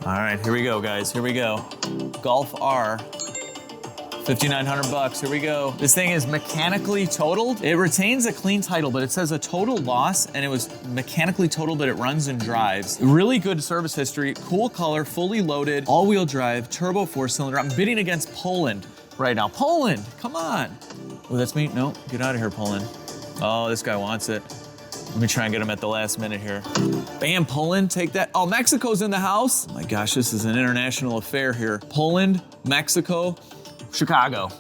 All right, here we go, guys. Here we go. Golf R. 5,900 bucks, here we go. This thing is mechanically totaled. It retains a clean title, but it says a total loss, and it was mechanically totaled, but it runs and drives. Really good service history, cool color, fully loaded, all-wheel drive, turbo 4-cylinder. I'm bidding against Poland right now. Poland, come on. Oh, that's me? No, get out of here, Poland. Oh, this guy wants it. Let me try and get him at the last minute here. Bam, Poland, take that. Oh, Mexico's in the house. Oh my gosh, this is an international affair here. Poland, Mexico, Chicago.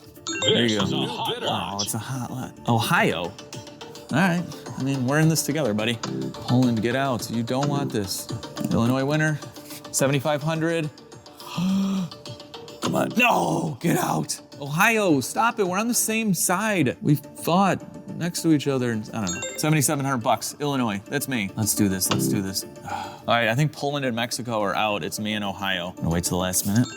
There you go. Oh, it's a hot lot. Ohio. All right. I mean, we're in this together, buddy. Poland, get out. You don't want this. Illinois winner, 7,500. Come on. No, get out. Ohio, stop it. We're on the same side. We've fought next to each other. I don't know. 7,700 bucks. Illinois. That's me. Let's do this. Let's do this. All right. I think Poland and Mexico are out. It's me and Ohio. I'm gonna wait till the last minute.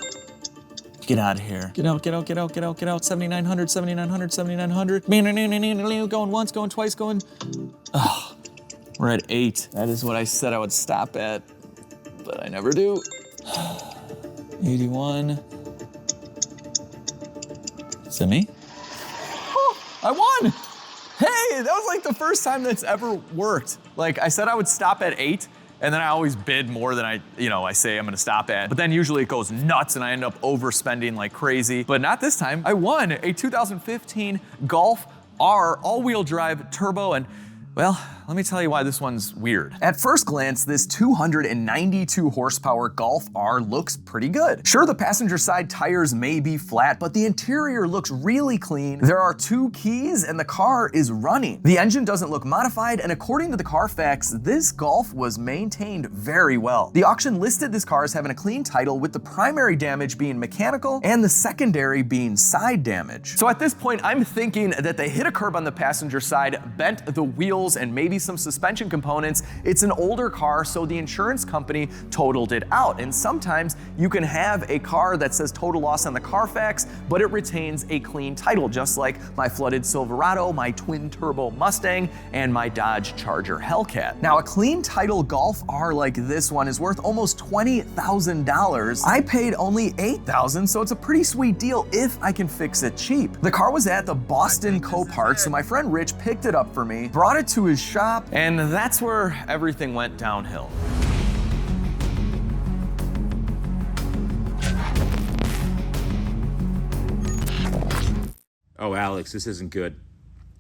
Get out of here. Get out, get out, get out, get out, get out. 7,900, 7,900, 7,900. Going once, going twice, going. Oh, we're at 8. That is what I said I would stop at, but I never do. 81. Is that me? Oh, I won. Hey, that was like the first time that's ever worked. Like I said I would stop at 8. And then I always bid more than I say I'm gonna stop at. But then usually it goes nuts and I end up overspending like crazy. But not this time. I won a 2015 Golf R all-wheel drive turbo, and well, let me tell you why this one's weird. At first glance, this 292 horsepower Golf R looks pretty good. Sure, the passenger side tires may be flat, but the interior looks really clean. There are 2 keys and the car is running. The engine doesn't look modified, and according to the Carfax, this Golf was maintained very well. The auction listed this car as having a clean title, with the primary damage being mechanical and the secondary being side damage. So at this point, I'm thinking that they hit a curb on the passenger side, bent the wheels and maybe some suspension components. It's an older car, so the insurance company totaled it out. And sometimes you can have a car that says total loss on the Carfax, but it retains a clean title, just like my flooded Silverado, my twin turbo Mustang, and my Dodge Charger Hellcat. Now, a clean title Golf R like this one is worth almost $20,000. I paid only $8,000, so it's a pretty sweet deal if I can fix it cheap. The car was at the Boston Copart, so my friend Rich picked it up for me, brought it to his shop, and that's where everything went downhill. Oh, Alex, this isn't good.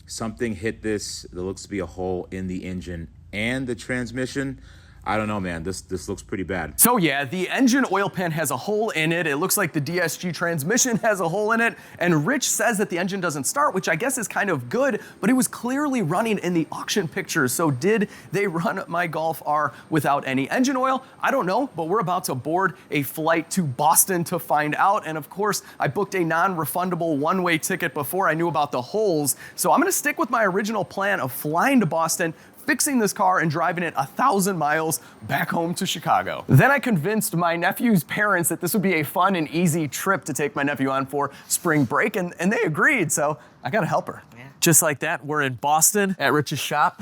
Something hit this. There looks to be a hole in the engine and the transmission. I don't know, man. This looks pretty bad. So yeah, the engine oil pan has a hole in it. It looks like the DSG transmission has a hole in it. And Rich says that the engine doesn't start, which I guess is kind of good, but it was clearly running in the auction pictures. So did they run my Golf R without any engine oil? I don't know, but we're about to board a flight to Boston to find out. And of course, I booked a non-refundable one-way ticket before I knew about the holes. So I'm gonna stick with my original plan of flying to Boston, fixing this car and driving it 1,000 miles back home to Chicago. Then I convinced my nephew's parents that this would be a fun and easy trip to take my nephew on for spring break, and they agreed, so I gotta help her. Yeah. Just like that, we're in Boston at Rich's shop.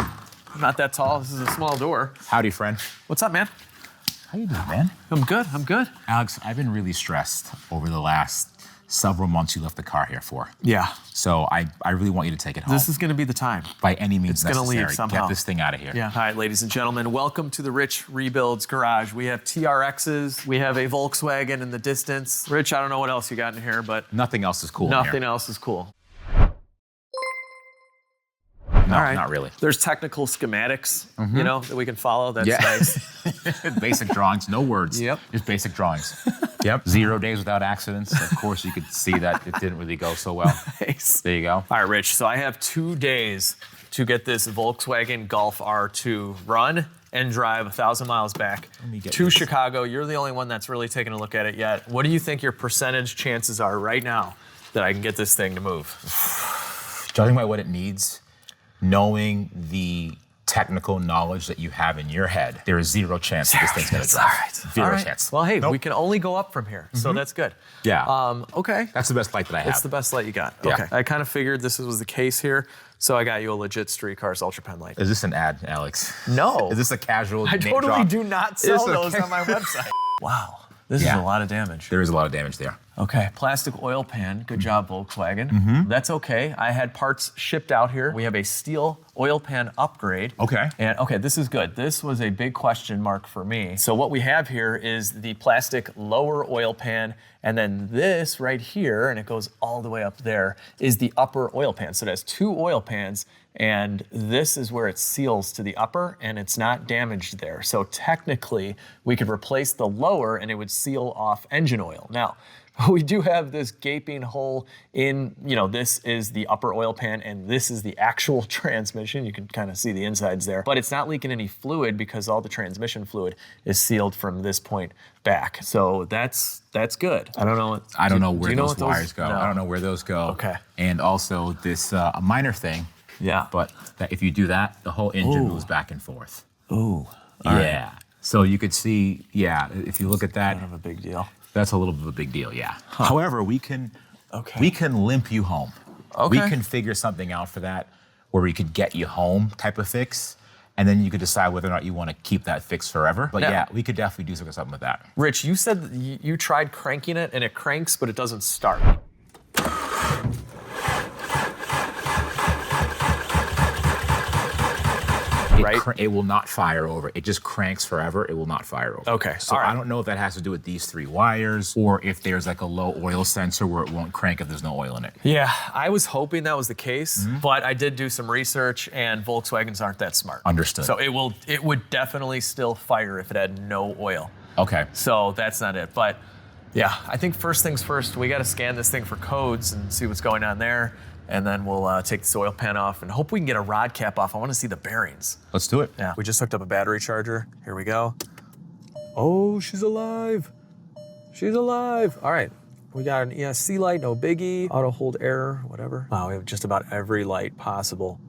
I'm not that tall, this is a small door. Howdy, friend. What's up, man? How you doing, man? I'm good, I'm good. Alex, I've been really stressed over the last several months you left the car here for. Yeah. So I really want you to take it home. This is gonna be the time. By any means necessary. It's gonna leave somehow. Get this thing out of here. Yeah. All right, ladies and gentlemen, welcome to the Rich Rebuilds Garage. We have TRXs, we have a Volkswagen in the distance. Rich, I don't know what else you got in here, but nothing else is cool. Nothing else is cool. No, all right. Not really. There's technical schematics, you know, that we can follow. That's nice. Basic drawings, no words. Yep. Just basic drawings. Yep. 0 days without accidents. Of course, you could see that it didn't really go so well. Nice. There you go. All right, Rich. So I have 2 days to get this Volkswagen Golf R to run and drive 1,000 miles back to Chicago. You're the only one that's really taken a look at it yet. What do you think your percentage chances are right now that I can get this thing to move? Judging by what it needs, knowing the technical knowledge that you have in your head, there is 0 chance that this thing's gonna drive. All right. Zero chance. Well, hey, we can only go up from here, so that's good. Yeah. Okay. That's the best light that I have. That's the best light you got. Yeah. Okay. I kind of figured this was the case here, so I got you a legit Street Cars Ultra Pen light. Is this an ad, Alex? No. Is this a casual I name totally drop? do not sell those on my website. Wow. This is a lot of damage. There is a lot of damage there. Okay, plastic oil pan. Good job, Volkswagen. That's okay. I had parts shipped out here. We have a steel oil pan upgrade. Okay. And okay, this is good. This was a big question mark for me. So what we have here is the plastic lower oil pan, and then this right here, and it goes all the way up there, is the upper oil pan. So it has 2 oil pans, and this is where it seals to the upper, and it's not damaged there. So technically, we could replace the lower, and it would seal off engine oil. Now, we do have this gaping hole in, this is the upper oil pan and this is the actual transmission. You can kind of see the insides there, but it's not leaking any fluid because all the transmission fluid is sealed from this point back. So that's good. I don't know. I don't know where those wires go. No. I don't know where those go. Okay. And also this, a minor thing. Yeah. But that if you do that, the whole engine moves back and forth. Ooh. Yeah. Right. So you could see, if you look at that. Kind of a big deal. That's a little bit of a big deal, yeah. Huh. However, we can limp you home. Okay. We can figure something out for that where we could get you home type of fix, and then you could decide whether or not you want to keep that fix forever. But yeah, we could definitely do something with that. Rich, you said that you tried cranking it and it cranks, but it doesn't start. Right? It will not fire over. It just cranks forever. It will not fire over. Okay. So I don't know if that has to do with these 3 wires or if there's like a low oil sensor where it won't crank if there's no oil in it. Yeah, I was hoping that was the case, but I did do some research and Volkswagens aren't that smart. Understood. So it would definitely still fire if it had no oil. Okay. So that's not it. But yeah, I think first things first, we got to scan this thing for codes and see what's going on there. And then we'll take this oil pan off and hope we can get a rod cap off. I want to see the bearings. Let's do it. Yeah, we just hooked up a battery charger. Here we go. Oh, she's alive. She's alive. All right, we got an ESC light, no biggie. Auto hold error, whatever. Wow, we have just about every light possible.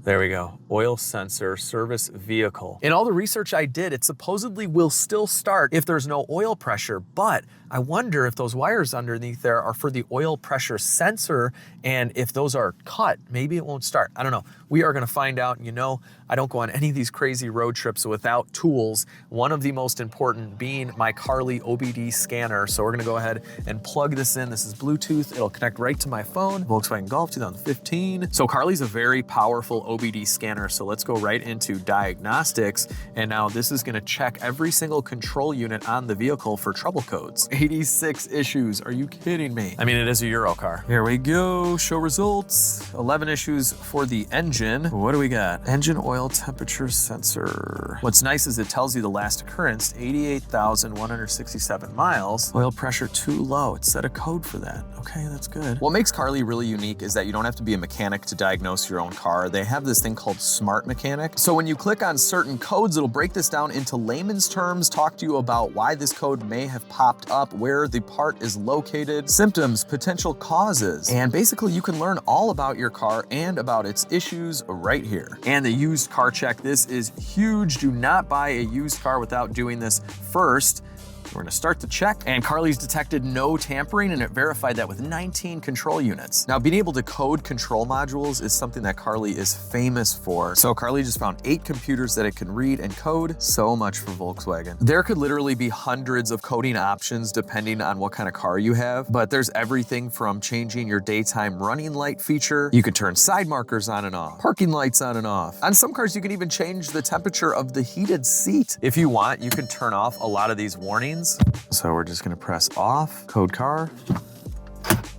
There we go. Oil sensor, service vehicle. In all the research I did, it supposedly will still start if there's no oil pressure, but I wonder if those wires underneath there are for the oil pressure sensor, and if those are cut, maybe it won't start. I don't know. We are gonna find out. I don't go on any of these crazy road trips without tools. One of the most important being my Carly OBD scanner. So we're gonna go ahead and plug this in. This is Bluetooth. It'll connect right to my phone. Volkswagen Golf 2015. So Carly's a very powerful OBD scanner. So let's go right into diagnostics. And now this is gonna check every single control unit on the vehicle for trouble codes. 86 issues, are you kidding me? I mean, it is a Euro car. Here we go, show results. 11 issues for the engine. What do we got? Engine oil temperature sensor. What's nice is it tells you the last occurrence, 88,167 miles. Oil pressure too low, it set a code for that. Okay, that's good. What makes Carly really unique is that you don't have to be a mechanic to diagnose your own car. They have this thing called Smart Mechanic. So when you click on certain codes, it'll break this down into layman's terms, talk to you about why this code may have popped up, where the part is located, symptoms, potential causes, and basically you can learn all about your car and about its issues right here. And the used car check, this is huge. Do not buy a used car without doing this first. We're gonna start the check, and Carly's detected no tampering, and it verified that with 19 control units. Now, being able to code control modules is something that Carly is famous for. So Carly just found 8 computers that it can read and code. So much for Volkswagen. There could literally be hundreds of coding options depending on what kind of car you have, but there's everything from changing your daytime running light feature. You could turn side markers on and off, parking lights on and off. On some cars, you can even change the temperature of the heated seat. If you want, you can turn off a lot of these warnings. So we're just gonna press off, code car.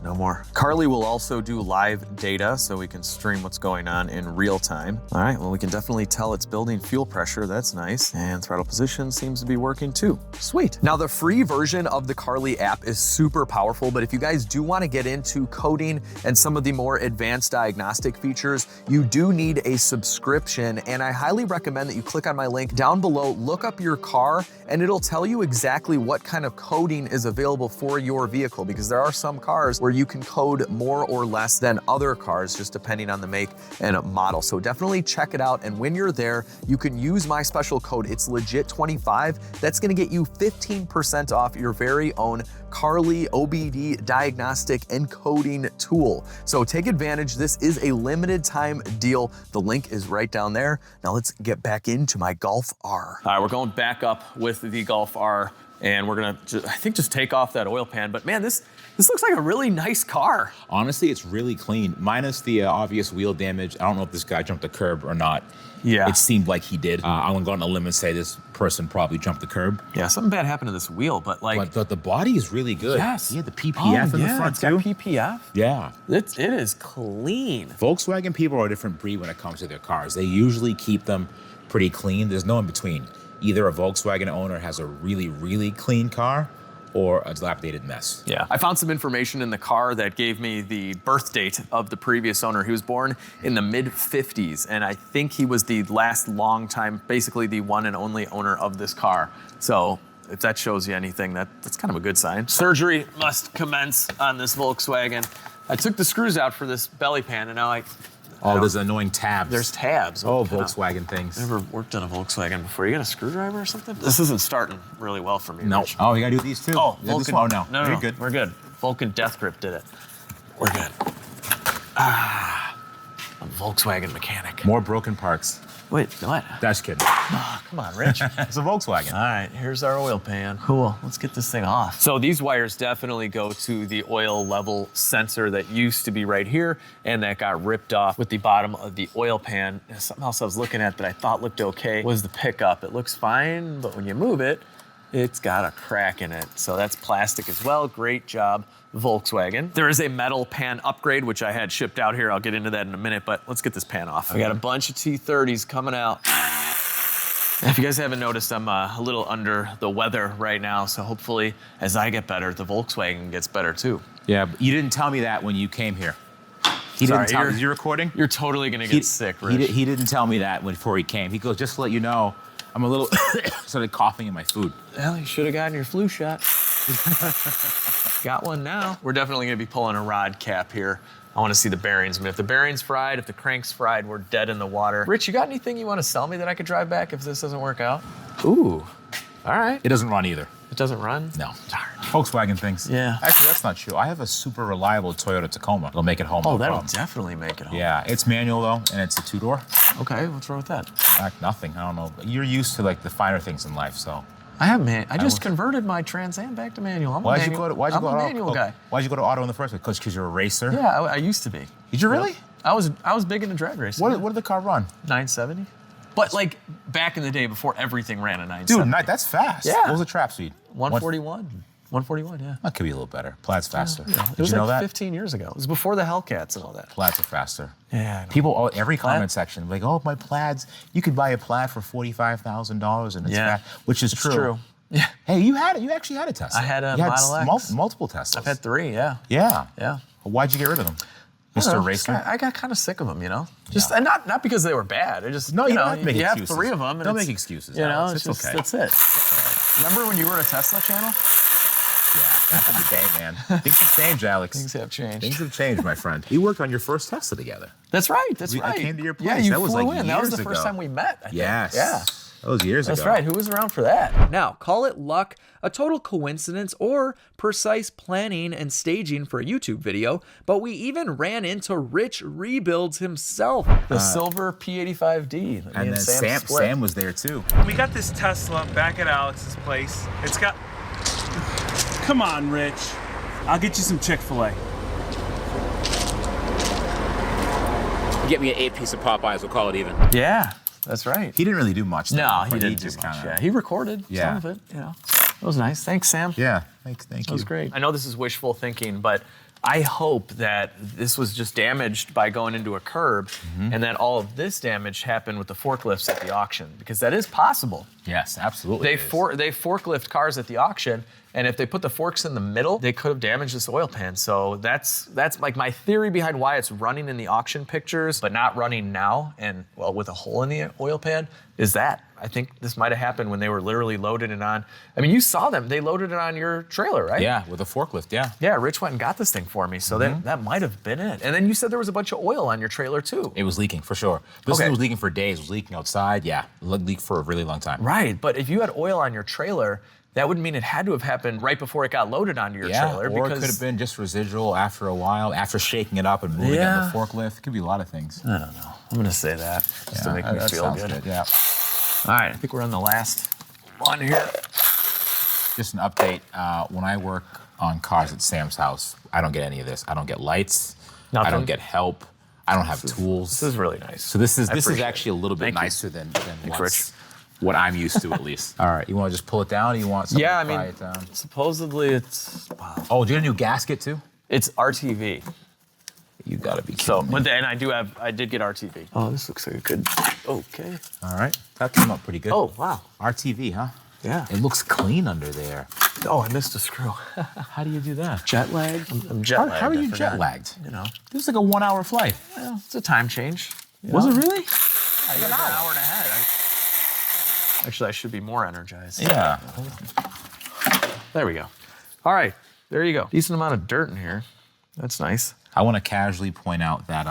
No more. Carly will also do live data so we can stream what's going on in real time. All right, well, we can definitely tell it's building fuel pressure. That's nice. And throttle position seems to be working too. Sweet. Now, the free version of the Carly app is super powerful, but if you guys do want to get into coding and some of the more advanced diagnostic features, you do need a subscription. And I highly recommend that you click on my link down below, look up your car, and it'll tell you exactly what kind of coding is available for your vehicle, because there are some cars where you can code more or less than other cars, just depending on the make and model. So definitely check it out. And when you're there, you can use my special code. It's legit 25. That's gonna get you 15% off your very own Carly OBD diagnostic and coding tool. So take advantage. This is a limited time deal. The link is right down there. Now let's get back into my Golf R. All right, we're going back up with the Golf R. and we're gonna, I think, just take off that oil pan. But man, this looks like a really nice car. Honestly, it's really clean, minus the obvious wheel damage. I don't know if this guy jumped the curb or not. Yeah. It seemed like he did. I'm gonna go on a limb and say this person probably jumped the curb. Yeah, something bad happened to this wheel, but like. But the body is really good. Yes. Yeah, the PPF in the front it's too. got PPF. Yeah. It is clean. Volkswagen people are a different breed when it comes to their cars. They usually keep them pretty clean. There's no in between. Either a Volkswagen owner has a really, really clean car or a dilapidated mess. Yeah. I found some information in the car that gave me the birth date of the previous owner. He was born in the mid-50s, and I think he was the last long time, basically the one and only owner of this car. So if that shows you anything, that's kind of a good sign. Surgery must commence on this Volkswagen. I took the screws out for this belly pan, and now Oh, there's annoying tabs. there's tabs. Oh, Volkswagen things. Never worked on a Volkswagen before. You got a screwdriver or something? This isn't starting really well for me. No. Rich. Oh, you gotta do these too. Oh, Yeah, this Vulcan. one? Oh, no. No, You're good. We're good. Vulcan Death Grip did it. We're good. I'm a Volkswagen mechanic. More broken parts. Wait, what? That's kidding. Oh, come on, Rich. It's a Volkswagen. All right, here's our oil pan. Cool, let's get this thing off. So these wires definitely go to the oil level sensor that used to be right here and that got ripped off with the bottom of the oil pan. And something else I was looking at that I thought looked okay was the pickup. It looks fine, but when you move it, it's got a crack in it. So that's plastic as well. Great job, Volkswagen. There is a metal pan upgrade, which I had shipped out here. I'll get into that in a minute, but let's get this pan off. I got a bunch of T30s coming out. If you guys haven't noticed, I'm a little under the weather right now, so hopefully as I get better, the Volkswagen gets better too. Yeah, but you didn't tell me that when you came here. He Sorry, didn't tell me. Is you recording? You're totally gonna get sick, Rich. He didn't tell me that before he came. He goes, just to let you know, I'm a little started coughing in my food. Well, you should have gotten your flu shot. Got one now. We're definitely gonna be pulling a rod cap here. I wanna see the bearings. I mean, if the bearing's fried, if the crank's fried, we're dead in the water. Rich, you got anything you wanna sell me that I could drive back if this doesn't work out? Ooh, all right. It doesn't run either. It doesn't run? No. Darn. Volkswagen things. Yeah. Actually, that's not true. I have a super reliable Toyota Tacoma. It'll make it home. Oh, no that'll problem. definitely make it home. Yeah, it's manual though, and it's a two-door. Okay, what's wrong with that? Nothing. I don't know. You're used to like the finer things in life, so. I have I just converted my Trans Am back to manual. I'm Why'd a you manual, go to I'm a manual guy. Why'd you go to auto in the first place? Because you're a racer. Yeah, I used to be. Did you really? Yep. I was big into drag racing. What did the car run? 970. But like back in the day before everything ran a 970. Dude, that's fast. Yeah. What was the trap speed? 141. 141, yeah. That could be a little better. Plaid's faster. Yeah. It Did was you know like that? 15 years ago. It was before the Hellcats and all that. Plaids are faster. Yeah, I know. People, every comment Plaid? section, like, oh, my Plaids, you could buy a Plaid for $45,000 and it's Yeah. fast, which is It's true. true. Yeah. Hey, you actually had a Tesla. I had a you Model X. Multiple Teslas. I've had 3, yeah. Yeah. Yeah. Well, why'd you get rid of them? I don't Mr. know, Racer? I got kind of sick of them, you know? Just and not because they were bad. I just No, you don't have to make you excuses. have 3 of them. And Don't it's- make excuses, You know, Alex. It's just, okay. That's it. Remember when you were a Tesla channel? Yeah, back in the day, man. Things have changed, Alex. Things have changed. Things have changed, my friend. We worked on your first Tesla together. That's right. That's I right. came to your Yeah, place. you That was, flew like, in. That was the years first ago. time we met. I think. Yes. Yeah. That was years ago. That's right. Who was around for that? Now, call it luck, a total coincidence, or precise planning and staging for a YouTube video, but we even ran into Rich Rebuilds himself. The silver P85D. that me And then Sam split. Sam was there too. We got this Tesla back at Alex's place. It's got. Come on, Rich. I'll get you some Chick-fil-A. Get me an 8-piece of Popeyes, we'll call it even. Yeah, that's right. He didn't really do much. No, though, he but didn't do just much. kinda- Yeah, he recorded Yeah. some of it. You know, that was nice. Thanks, Sam. Yeah, thank you. That was great. I know this is wishful thinking, but I hope that this was just damaged by going into a curb and that all of this damage happened with the forklifts at the auction, because that is possible. Yes, absolutely. They it is. they forklift cars at the auction, and if they put the forks in the middle, they could have damaged this oil pan. So that's like my theory behind why it's running in the auction pictures, but not running now, and well, with a hole in the oil pan, is that. I think this might have happened when they were literally loaded it on. I mean, you saw them. They loaded it on your trailer, right? Yeah, with a forklift, yeah. Yeah, Rich went and got this thing for me, so that might have been it. And then you said there was a bunch of oil on your trailer too. It was leaking for sure. This Okay. thing was leaking for days. It was leaking outside. Yeah, it leaked for a really long time. Right, but if you had oil on your trailer, that would mean it had to have happened right before it got loaded onto your Yeah, trailer. or because it could have been just residual after a while, after shaking it up and moving it Yeah. on the forklift. It could be a lot of things. I don't know. I'm gonna say that just to make me that feel sounds good. Yeah. All right, I think we're on the last one here. Just an update. When I work on cars at Sam's house, I don't get any of this. I don't get lights. I don't get help. I don't have tools. This is really nice. So this is appreciate actually a little bit Thank you. nicer than Rich. what I'm used to, at least. All right, you want to just pull it down, or you want something Yeah, to pry it down? supposedly it's wow. Oh, do you get a new gasket too? It's RTV. You gotta be kidding So, me. but then I did get RTV. Oh, this looks like a good. Okay. All right, that came up pretty good. Oh wow. RTV, huh? Yeah. It looks clean under there. Oh, I missed a screw. How do you do that? Jet lag. I'm jet lagged. How are I you forgot. jet lagged? You know. This is like a 1 hour flight. Well, it's a time change. Was it really? I got an hour and a half. Actually, I should be more energized. Yeah. There we go. All right. There you go. Decent amount of dirt in here. That's nice. I want to casually point out that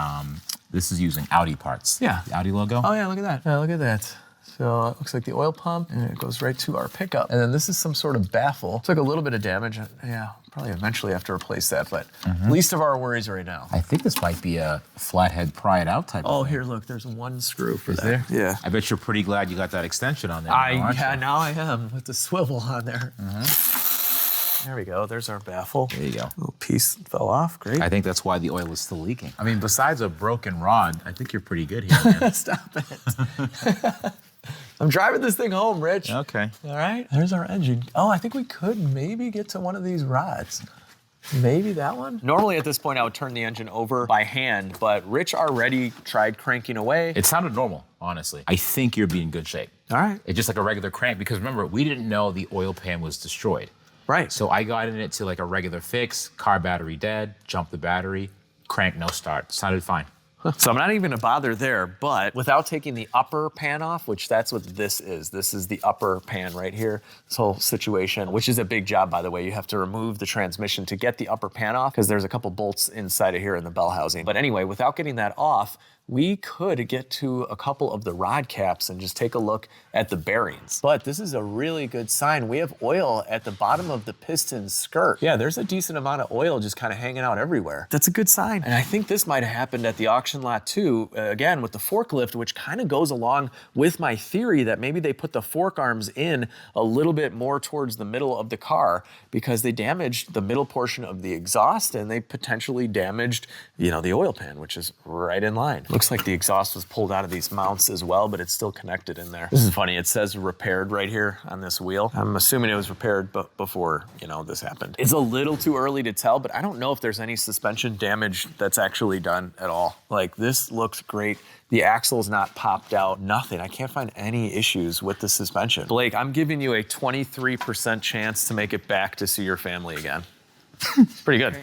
this is using Audi parts. Yeah. The Audi logo. Oh yeah, look at that. Yeah, look at that. So it looks like the oil pump, and it goes right to our pickup. And then this is some sort of baffle. Took a little bit of damage. Yeah, probably eventually have to replace that, but least of our worries right now. I think this might be a flathead pry it out type Oh, of thing. here, look, there's one screw for Is that. there? Yeah. I bet you're pretty glad you got that extension on there. now, aren't you? Now I am with the swivel on there. There we go. There's our baffle. There you go. Little piece fell off. Great. I think that's why the oil is still leaking. I mean, besides a broken rod, I think you're pretty good here, man. Stop it. I'm driving this thing home, Rich. Okay. All right. There's our engine. Oh, I think we could maybe get to one of these rods. Maybe that one? Normally at this point, I would turn the engine over by hand, but Rich already tried cranking away. It sounded normal, honestly. I think you'll be in good shape. All right. It's just like a regular crank, because remember, we didn't know the oil pan was destroyed. Right. So I got in it to like a regular fix, car battery dead, jump the battery, crank no start. Sounded fine. So I'm not even gonna bother there, but without taking the upper pan off, which that's what this is. This is the upper pan right here, this whole situation, which is a big job, by the way. You have to remove the transmission to get the upper pan off because there's a couple bolts inside of here in the bell housing. But anyway, without getting that off, we could get to a couple of the rod caps and just take a look at the bearings. But this is a really good sign. We have oil at the bottom of the piston skirt. Yeah, there's a decent amount of oil just kind of hanging out everywhere. That's a good sign. And I think this might have happened at the auction lot too, again, with the forklift, which kind of goes along with my theory that maybe they put the fork arms in a little bit more towards the middle of the car because they damaged the middle portion of the exhaust and they potentially damaged, you know, the oil pan, which is right in line. Looks like the exhaust was pulled out of these mounts as well, but it's still connected in there. This is funny. It says repaired right here on this wheel. I'm assuming it was repaired before, you know, this happened. It's a little too early to tell, but I don't know if there's any suspension damage that's actually done at all. Like, this looks great. The axle's not popped out, nothing. I can't find any issues with the suspension. Blake, I'm giving you a 23% chance to make it back to see your family again. It's pretty good.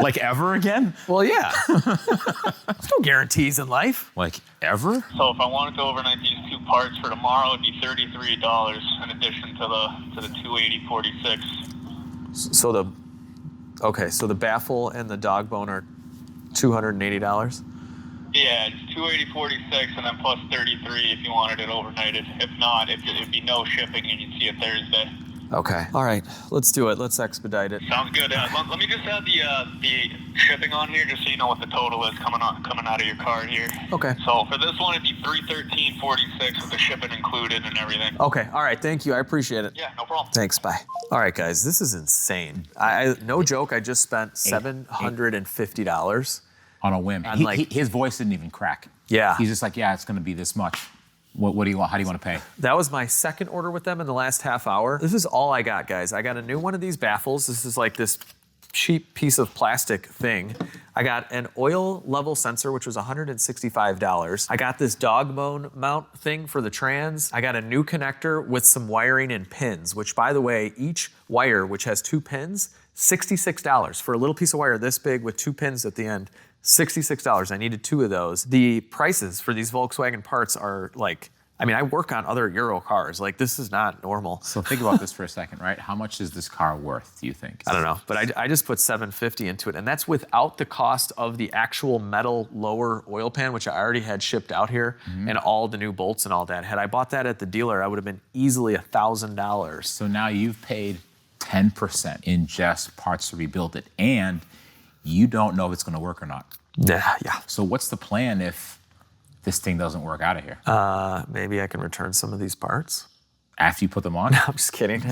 Like ever again? Well, yeah. There's no guarantees in life. Like ever? So if I wanted to overnight these two parts for tomorrow, it'd be $33 in addition to the $280.46. So the baffle and the dog bone are $280. Yeah, it's $280.46 and then plus $33 if you wanted it overnighted. If not, it'd be no shipping and you'd see it Thursday. Okay. All right. Let's do it. Let's expedite it. Sounds good. Let me just add the shipping on here, just so you know what the total is coming out of your card here. Okay. So for this one, it'd be $313.46 with the shipping included and everything. Okay. All right. Thank you. I appreciate it. Yeah, no problem. Thanks. Bye. All right, guys. This is insane. I no joke. I just spent $750. On a whim. And like- His voice didn't even crack. Yeah. He's just like, yeah, it's going to be this much. What do you want? How do you want to pay? That was my second order with them in the last half hour. This is all I got, guys. I got a new one of these baffles. This is like this cheap piece of plastic thing. I got an oil level sensor, which was $165. I got this dog bone mount thing for the trans. I got a new connector with some wiring and pins, which, by the way, each wire, which has 2 pins, $66 for a little piece of wire this big with 2 pins at the end. $66. I needed 2 of those. The prices for these Volkswagen parts are like, I mean, I work on other Euro cars. Like, this is not normal. So think about this for a second, right? How much is this car worth, do you think? I don't know, but I just put $750 into it, and that's without the cost of the actual metal lower oil pan, which I already had shipped out here, and all the new bolts and all that. Had I bought that at the dealer, I would have been easily $1,000. So now you've paid 10% in just parts to rebuild it, and you don't know if it's going to work or not. Yeah. So what's the plan if this thing doesn't work out of here? Maybe I can return some of these parts. after you put them on? I'm just kidding.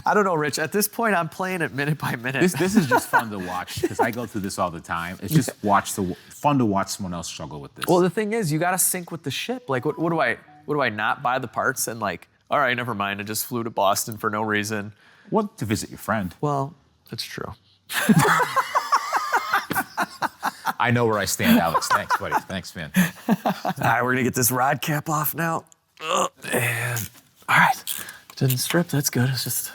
I don't know, Rich. At this point, I'm playing it minute by minute. This is just fun to watch because I go through this all the time. It's just fun to watch someone else struggle with this. Well, the thing is, you got to sync with the ship. Like, what do I not buy the parts and like, all right, never mind. I just flew to Boston for no reason. Well, to visit your friend. Well, that's true. I know where I stand, Alex. Thanks, buddy. Thanks, man. All right, we're gonna get this rod cap off now. And all right, didn't strip. That's good. It's just,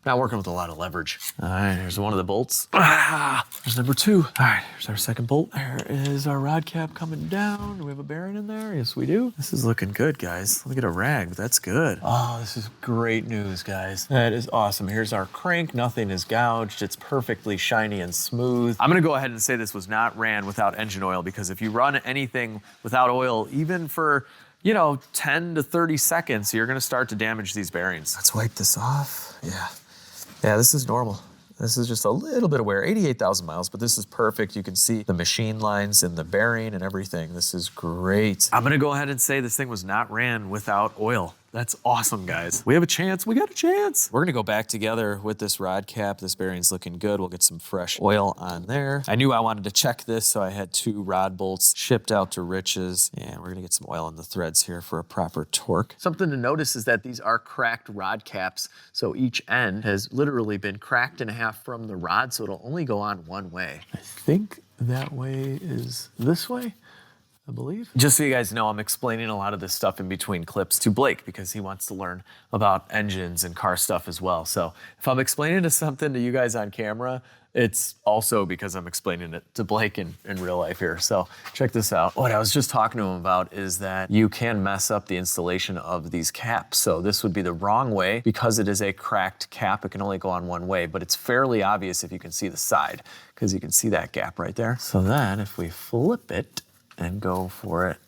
not working with a lot of leverage. All right, here's one of the bolts. There's number 2. All right, here's our second bolt. There is our rod cap coming down. Do we have a bearing in there? Yes, we do. This is looking good, guys. Look at a rag, but that's good. Oh, this is great news, guys. That is awesome. Here's our crank. Nothing is gouged. It's perfectly shiny and smooth. I'm gonna go ahead and say this was not ran without engine oil, because if you run anything without oil, even for 10 to 30 seconds, you're gonna start to damage these bearings. Let's wipe this off. Yeah, this is normal. This is just a little bit of wear, 88,000 miles, but this is perfect. You can see the machine lines and the bearing and everything. This is great. I'm gonna go ahead and say this thing was not ran without oil. That's awesome, guys. We have a chance. We got a chance. We're gonna go back together with this rod cap. This bearing's looking good. We'll get some fresh oil on there. I knew I wanted to check this, so I had 2 rod bolts shipped out to Rich's, and we're gonna get some oil in the threads here for a proper torque. Something to notice is that these are cracked rod caps, so each end has literally been cracked in half from the rod, so it'll only go on one way. I think that way is this way, I believe. Just so you guys know, I'm explaining a lot of this stuff in between clips to Blake because he wants to learn about engines and car stuff as well. So if I'm explaining something to you guys on camera, it's also because I'm explaining it to Blake in real life here. So check this out. What I was just talking to him about is that you can mess up the installation of these caps. So this would be the wrong way because it is a cracked cap. It can only go on one way, but it's fairly obvious if you can see the side because you can see that gap right there. So then if we flip it and go for it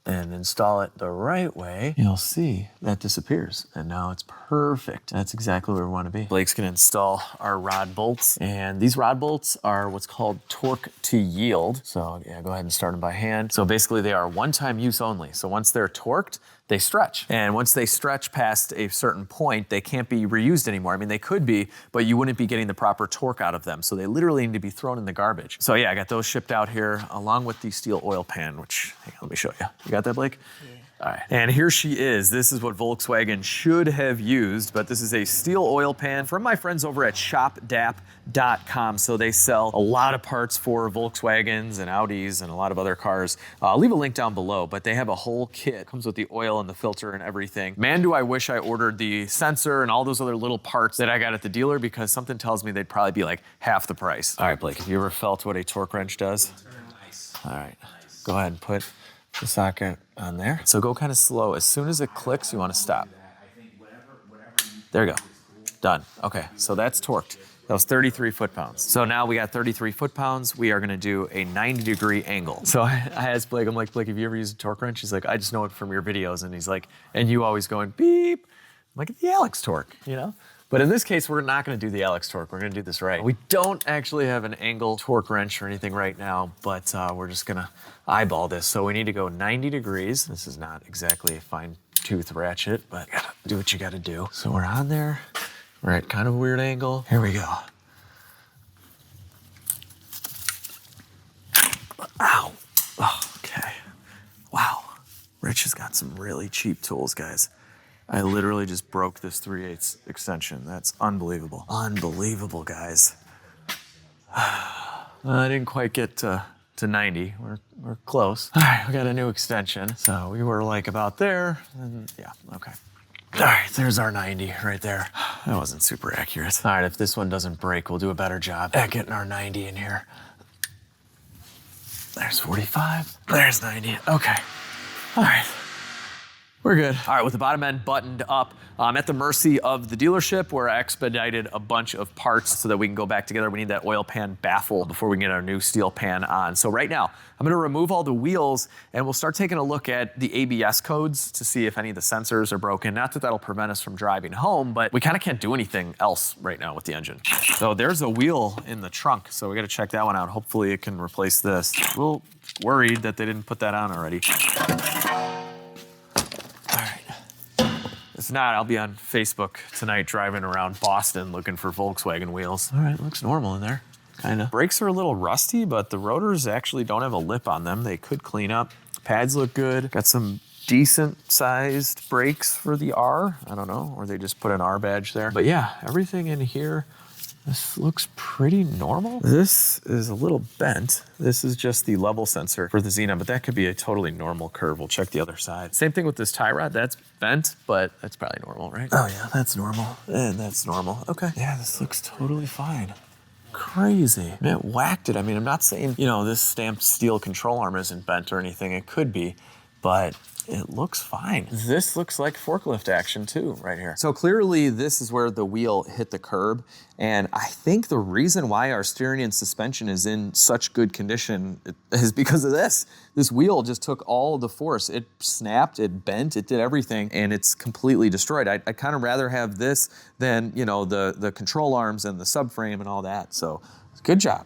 and install it the right way, you'll see that disappears. And now it's perfect. That's exactly where we want to be. Blake's gonna install our rod bolts. And these rod bolts are what's called torque to yield. So yeah, go ahead and start them by hand. So basically they are one-time use only. So once they're torqued, they stretch. And once they stretch past a certain point, they can't be reused anymore. I mean, they could be, but you wouldn't be getting the proper torque out of them. So they literally need to be thrown in the garbage. So yeah, I got those shipped out here along with the steel oil pan, which, hang on, let me show you. You got that, Blake? Yeah. All right, and here she is. This is what Volkswagen should have used, but this is a steel oil pan from my friends over at shopdap.com. So they sell a lot of parts for Volkswagens and Audis and a lot of other cars. I'll leave a link down below, but they have a whole kit. Comes with the oil and the filter and everything. Man, do I wish I ordered the sensor and all those other little parts that I got at the dealer, because something tells me they'd probably be like half the price. All right, Blake, have you ever felt what a torque wrench does? Nice. All right, go ahead and put the socket on there. So go kind of slow. As soon as it clicks, you want to stop. There you go. Done. Okay, so that's torqued. That was 33 foot-pounds. So now we got 33 foot-pounds. We are gonna do a 90-degree angle. So I asked Blake, I'm like, Blake, have you ever used a torque wrench? He's like, I just know it from your videos. And he's like, and you always going beep. I'm like, the Alex torque, But in this case, we're not gonna do the Alex torque. We're gonna do this right. We don't actually have an angle torque wrench or anything right now, but we're just gonna eyeball this. So we need to go 90 degrees. This is not exactly a fine tooth ratchet, but you gotta do what you gotta do. So we're on there. We're at kind of a weird angle. Here we go. Ow. Oh, okay. Wow. Rich has got some really cheap tools, guys. I literally just broke this 3/8 extension. That's unbelievable. Unbelievable, guys. I didn't quite get to 90. We're close. All right, we got a new extension. So we were like about there, and yeah, okay. All right, there's our 90 right there. That wasn't super accurate. All right, if this one doesn't break, we'll do a better job at getting our 90 in here. There's 45, there's 90, okay. All right. We're good. All right, with the bottom end buttoned up, I'm at the mercy of the dealership where I expedited a bunch of parts so that we can go back together. We need that oil pan baffle before we can get our new steel pan on. So right now, I'm gonna remove all the wheels and we'll start taking a look at the ABS codes to see if any of the sensors are broken. Not that that'll prevent us from driving home, but we kind of can't do anything else right now with the engine. So there's a wheel in the trunk, so we gotta check that one out. Hopefully it can replace this. A little worried that they didn't put that on already. If not, I'll be on Facebook tonight driving around Boston looking for Volkswagen wheels. All right, looks normal in there, kind of. Brakes are a little rusty, but the rotors actually don't have a lip on them. They could clean up. Pads look good. Got some decent sized brakes for the R. I don't know, or they just put an R badge there. But yeah, everything in here, this looks pretty normal. This is a little bent. This is just the level sensor for the Xenon, but that could be a totally normal curve. We'll check the other side. Same thing with this tie rod. That's bent, but that's probably normal, right? Oh yeah, that's normal. And that's normal. Okay. Yeah, this looks totally fine. Crazy. It whacked it. I mean, I'm not saying, you know, this stamped steel control arm isn't bent or anything. It could be, but it looks fine. This looks like forklift action too, right here. So clearly this is where the wheel hit the curb. And I think the reason why our steering and suspension is in such good condition is because of this. This wheel just took all the force. It snapped, it bent, it did everything, and it's completely destroyed. I'd kind of rather have this than, you know, the control arms and the subframe and all that. So good job,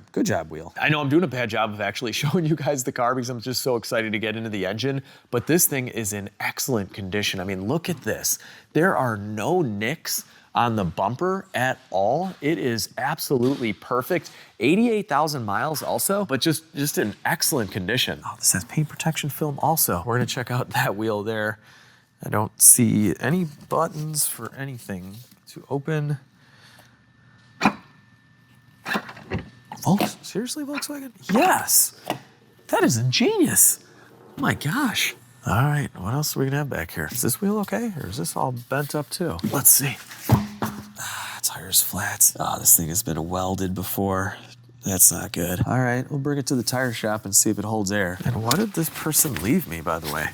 wheel. I know I'm doing a bad job of actually showing you guys the car because I'm just so excited to get into the engine, but this thing is in excellent condition. I mean, look at this. There are no nicks on the bumper at all. It is absolutely perfect. 88,000 miles also, but just in excellent condition. Oh, this has paint protection film also. We're gonna check out that wheel there. I don't see any buttons for anything to open. Seriously, Volkswagen? Yes. That is ingenious. Oh my gosh. All right, what else are we gonna have back here? Is this wheel okay, or is this all bent up too? Let's see. Tire's flat. This thing has been welded before. That's not good. All right, we'll bring it to the tire shop and see if it holds air. And what did this person leave me, by the way?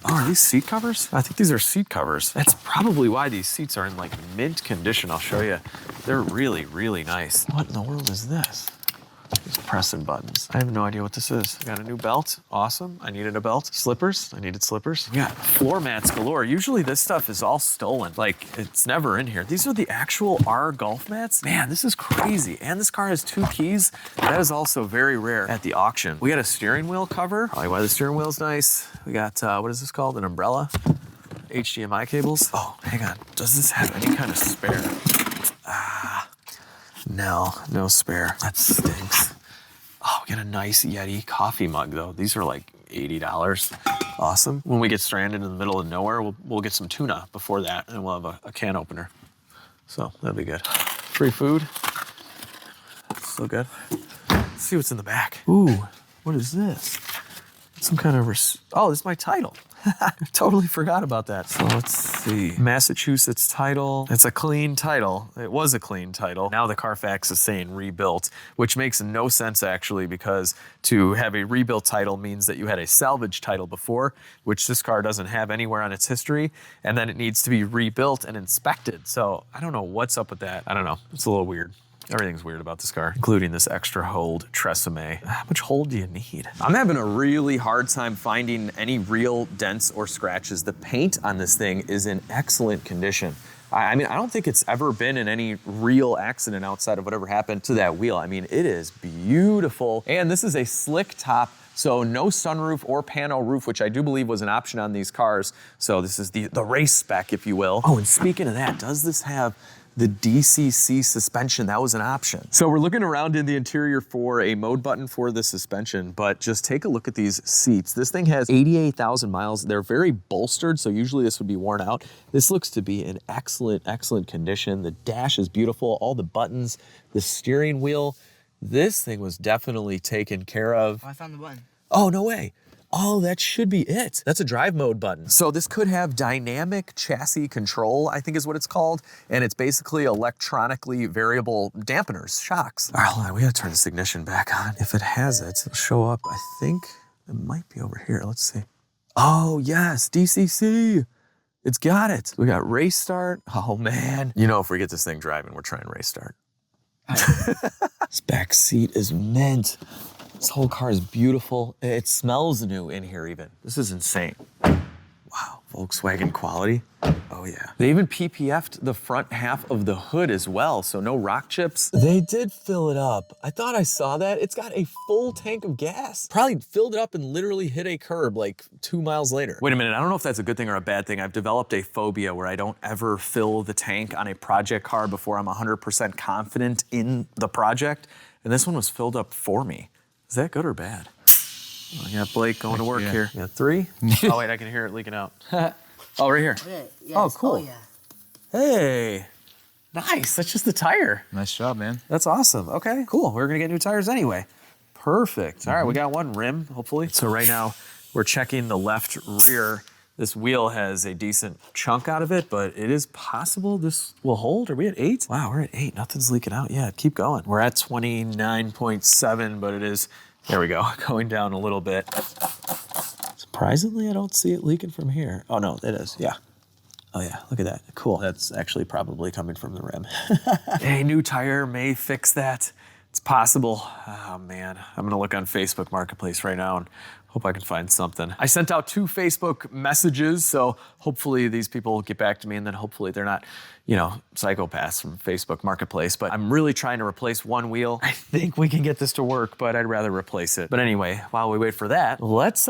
Oh, are these seat covers? I think these are seat covers. That's probably why these seats are in like mint condition. I'll show you. They're really, really nice. What in the world is this? These pressing buttons. I have no idea what this is. I got a new belt. Awesome. I needed a belt. Slippers. I needed slippers. We got floor mats galore. Usually this stuff is all stolen. Like, it's never in here. These are the actual R golf mats. Man, this is crazy. And this car has 2 keys. That is also very rare at the auction. We got a steering wheel cover. Probably why the steering wheel's nice. We got, what is this called? An umbrella. HDMI cables. Oh, hang on. Does this have any kind of spare? No spare. That stinks. Oh, we got a nice Yeti coffee mug though. These are like $80. Awesome. When we get stranded in the middle of nowhere, we'll get some tuna before that, and we'll have a can opener. So that'll be good. Free food. So good. Let's see what's in the back. Ooh, what is this? Some kind of oh, this is my title. I totally forgot about that. So let's see. Massachusetts title. It's a clean title. It was a clean title. Now the Carfax is saying rebuilt, which makes no sense actually, because to have a rebuilt title means that you had a salvage title before, which this car doesn't have anywhere on its history, and then it needs to be rebuilt and inspected. So I don't know what's up with that. I don't know. It's a little weird. Everything's weird about this car, including this extra hold Tresemme. How much hold do you need? I'm having a really hard time finding any real dents or scratches. The paint on this thing is in excellent condition. I mean, I don't think it's ever been in any real accident outside of whatever happened to that wheel. I mean, it is beautiful. And this is a slick top, so no sunroof or pano roof, which I do believe was an option on these cars. So this is the race spec, if you will. Oh, and speaking of that, does this have the DCC suspension? That was an option. So we're looking around in the interior for a mode button for the suspension, but just take a look at these seats. This thing has 88,000 miles. They're very bolstered, so usually this would be worn out. This looks to be in excellent condition. The dash is beautiful, all the buttons, the steering wheel. This thing was definitely taken care of. Oh, I found the button. Oh, no way. Oh, that should be it. That's a drive mode button. So this could have dynamic chassis control, I think is what it's called. And it's basically electronically variable dampeners, shocks. All right, hold on, we gotta turn this ignition back on. If it has it, it'll show up. I think it might be over here. Let's see. Oh yes, DCC. It's got it. We got race start. Oh man. You know, if we get this thing driving, we're trying race start. This back seat is mint. This whole car is beautiful. It smells new in here even. This is insane. Wow, Volkswagen quality. Oh yeah. They even PPF'd the front half of the hood as well, so no rock chips. They did fill it up. I thought I saw that. It's got a full tank of gas. Probably filled it up and literally hit a curb like 2 miles later. Wait a minute, I don't know if that's a good thing or a bad thing. I've developed a phobia where I don't ever fill the tank on a project car before I'm 100% confident in the project. And this one was filled up for me. Is that good or bad? I got Blake going to work here. You got 3? Oh, wait, I can hear it leaking out. Oh, right here. Yes. Oh, cool. Oh, yeah. Hey, nice. That's just the tire. Nice job, man. That's awesome. Okay, cool. We're going to get new tires anyway. Perfect. All right, we got one rim, hopefully. So right now, we're checking the left rear. This wheel has a decent chunk out of it, but it is possible this will hold. Are we at 8? Wow, we're at 8. Nothing's leaking out yet. Keep going. We're at 29.7, but it is... There we go, going down a little bit. Surprisingly, I don't see it leaking from here. Oh no, it is, yeah. Oh yeah, look at that, cool. That's actually probably coming from the rim. A new tire may fix that. It's possible. Oh man, I'm gonna look on Facebook Marketplace right now and hope I can find something. I sent out 2 Facebook messages, so hopefully these people will get back to me and then hopefully they're not, you know, psychopaths from Facebook Marketplace. But I'm really trying to replace one wheel. I think we can get this to work, but I'd rather replace it. But anyway, while we wait for that, let's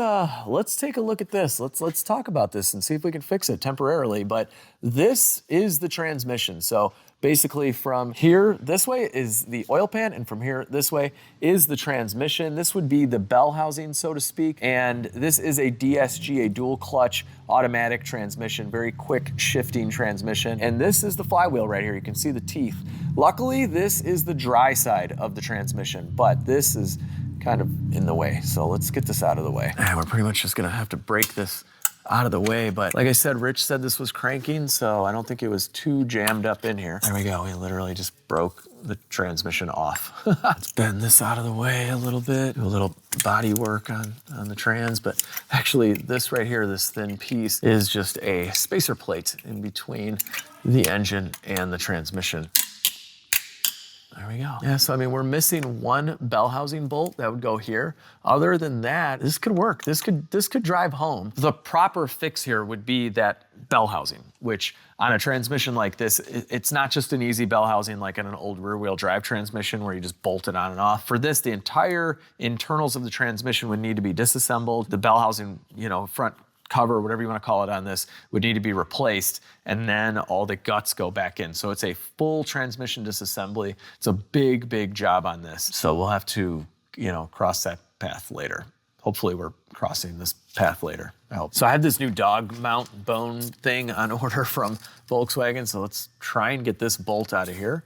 take a look at this. Let's talk about this and see if we can fix it temporarily. But this is the transmission. So basically from here this way is the oil pan, and from here this way is the transmission. This would be the bell housing, so to speak. And this is a DSG, a dual clutch automatic transmission, very quick shifting transmission. And this is the flywheel right here. You can see the teeth. Luckily, this is the dry side of the transmission, but this is kind of in the way. So let's get this out of the way. And we're pretty much just gonna have to break this out of the way, but like I said, Rich said this was cranking, so I don't think it was too jammed up in here. There we go, we literally just broke the transmission off. Let's bend this out of the way a little bit, do a little body work on the trans, but actually this right here, this thin piece, is just a spacer plate in between the engine and the transmission. There we go. Yeah, so I mean, we're missing one bell housing bolt that would go here. Other than that, this could work. This could drive home. The proper fix here would be that bell housing, which on a transmission like this, it's not just an easy bell housing like in an old rear wheel drive transmission where you just bolt it on and off. For this, the entire internals of the transmission would need to be disassembled. The bell housing, you know, front cover, whatever you want to call it on this, would need to be replaced, and then all the guts go back in. So it's a full transmission disassembly. It's a big, big job on this. So we'll have to, you know, cross that path later. Hopefully we're crossing this path later, I hope. So I had this new dog mount bone thing on order from Volkswagen, so let's try and get this bolt out of here.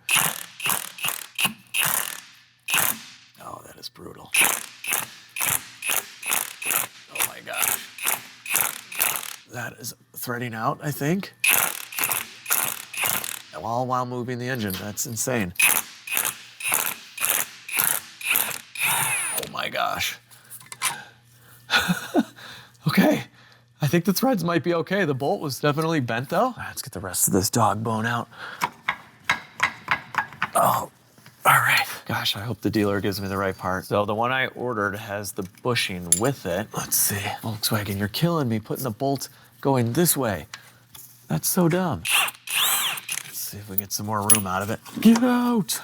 Oh, that is brutal. Oh my gosh. That is threading out, I think. All while moving the engine. That's insane. Oh my gosh. Okay. I think the threads might be okay. The bolt was definitely bent though. All right, let's get the rest of this dog bone out. Oh, all right. Gosh, I hope the dealer gives me the right part. So the one I ordered has the bushing with it. Let's see. Volkswagen, you're killing me putting the bolt going this way. That's so dumb. Let's see if we get some more room out of it. Get out.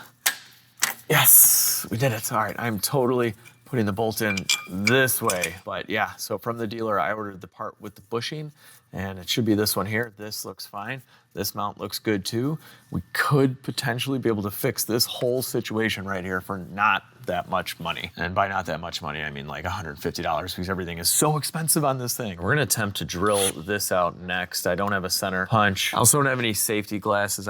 Yes, we did it. All right, I'm totally putting the bolt in this way. But yeah, so from the dealer, I ordered the part with the bushing, and it should be this one here. This looks fine. This mount looks good too. We could potentially be able to fix this whole situation right here for not that much money. And by not that much money, I mean like $150 because everything is so expensive on this thing. We're gonna attempt to drill this out next. I don't have a center punch. I also don't have any safety glasses.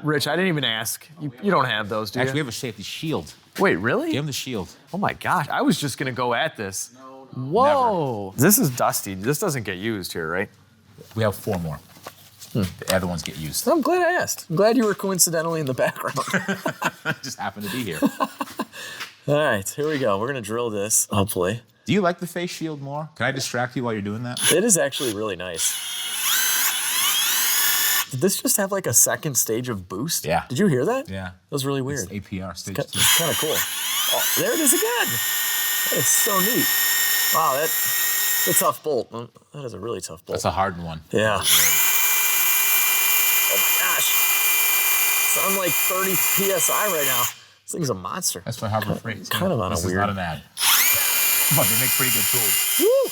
Rich, I didn't even ask. You don't have those, do you? Actually, we have a safety shield. Wait, really? Give him the shield. Oh my gosh, I was just gonna go at this. No, whoa. Never. This is dusty. This doesn't get used here, right? We have 4 more. The other ones get used. I'm glad I asked. I'm glad you were coincidentally in the background. Just happened to be here. All right, here we go. We're gonna drill this, hopefully. Do you like the face shield more? Can I distract you while you're doing that? It is actually really nice. Did this just have like a second stage of boost? Yeah. Did you hear that? Yeah. That was really weird. It's APR stage 2. It's kind of cool. Oh, there it is again. That is so neat. Wow, a tough bolt. That is a really tough bolt. That's a hard one. Yeah. Oh my gosh. So I'm like 30 PSI right now. This thing's a monster. That's for Harbor Freight. Kind of on a This weird. is not an ad. But they make pretty good tools. Woo!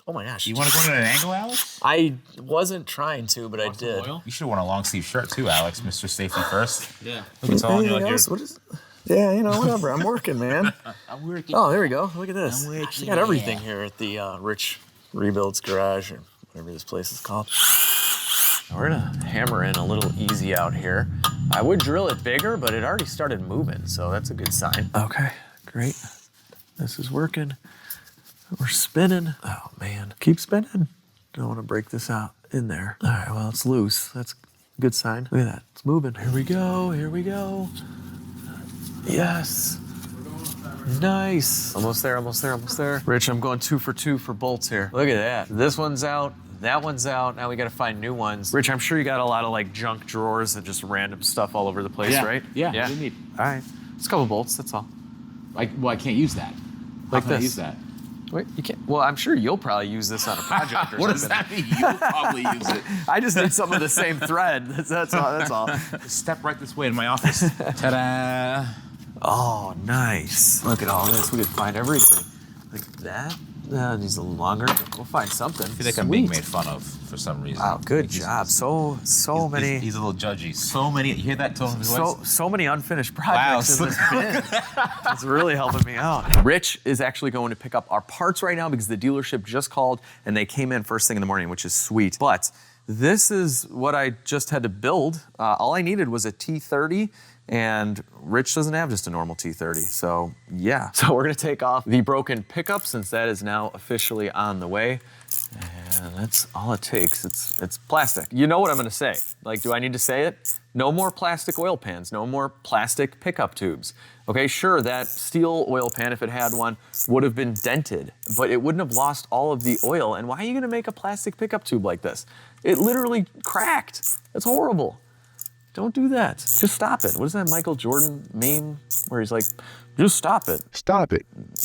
Oh my gosh. You want to go into an angle, Alex? I wasn't trying to, but I did. You should have worn a long sleeve shirt too, Alex. Mr. Safety First. Yeah. Look, it's all on you Anything like else? you're- What is? Yeah, you know, whatever. I'm working, man. I'm working. Oh, there we go. Look at this. I'm working, We got everything here at the Rich Rebuilds Garage, or whatever this place is called. We're gonna hammer in a little easy out here. I would drill it bigger, but it already started moving, so that's a good sign. Okay, great. This is working. We're spinning. Oh man, keep spinning. Don't want to break this out in there. All right, well, it's loose. That's a good sign. Look at that, it's moving. Here we go, here we go. Yes. Nice. Almost there, almost there, almost there. Rich, I'm going 2 for 2 for bolts here. Look at that. This one's out. That one's out. Now we got to find new ones. Rich, I'm sure you got a lot of like junk drawers and just random stuff all over the place, right? Yeah. What do you need? All right. It's a couple bolts, that's all. I can't use that. Like How can I this. use that? Wait, you can't. Well, I'm sure you'll probably use this on a project or What does something. that mean? You'll probably use it. I just need some of the same thread. That's all. That's all. Just step right this way in my office. Ta-da! Oh, nice. Look at all this. We could find everything. Like that. Needs a little longer. We'll find something. I feel like I'm being made fun of for some reason. Wow, good Like, he's- job. So many. He's a little judgy. So many. You hear that tone of his voice? So many unfinished projects in this bin. It's really helping me out. Rich is actually going to pick up our parts right now because the dealership just called and they came in first thing in the morning, which is sweet. But this is what I just had to build. All I needed was a T30, and Rich doesn't have just a normal T30. So yeah. So we're gonna take off the broken pickup since that is now officially on the way. And that's all it takes. It's plastic. You know what I'm gonna say. Like, do I need to say it? No more plastic oil pans, no more plastic pickup tubes. Okay, sure, that steel oil pan, if it had one, would have been dented, but it wouldn't have lost all of the oil. And why are you gonna make a plastic pickup tube like this? It literally cracked. That's horrible. Don't do that. Just stop it. What is that Michael Jordan meme where he's like, just stop it. Stop it.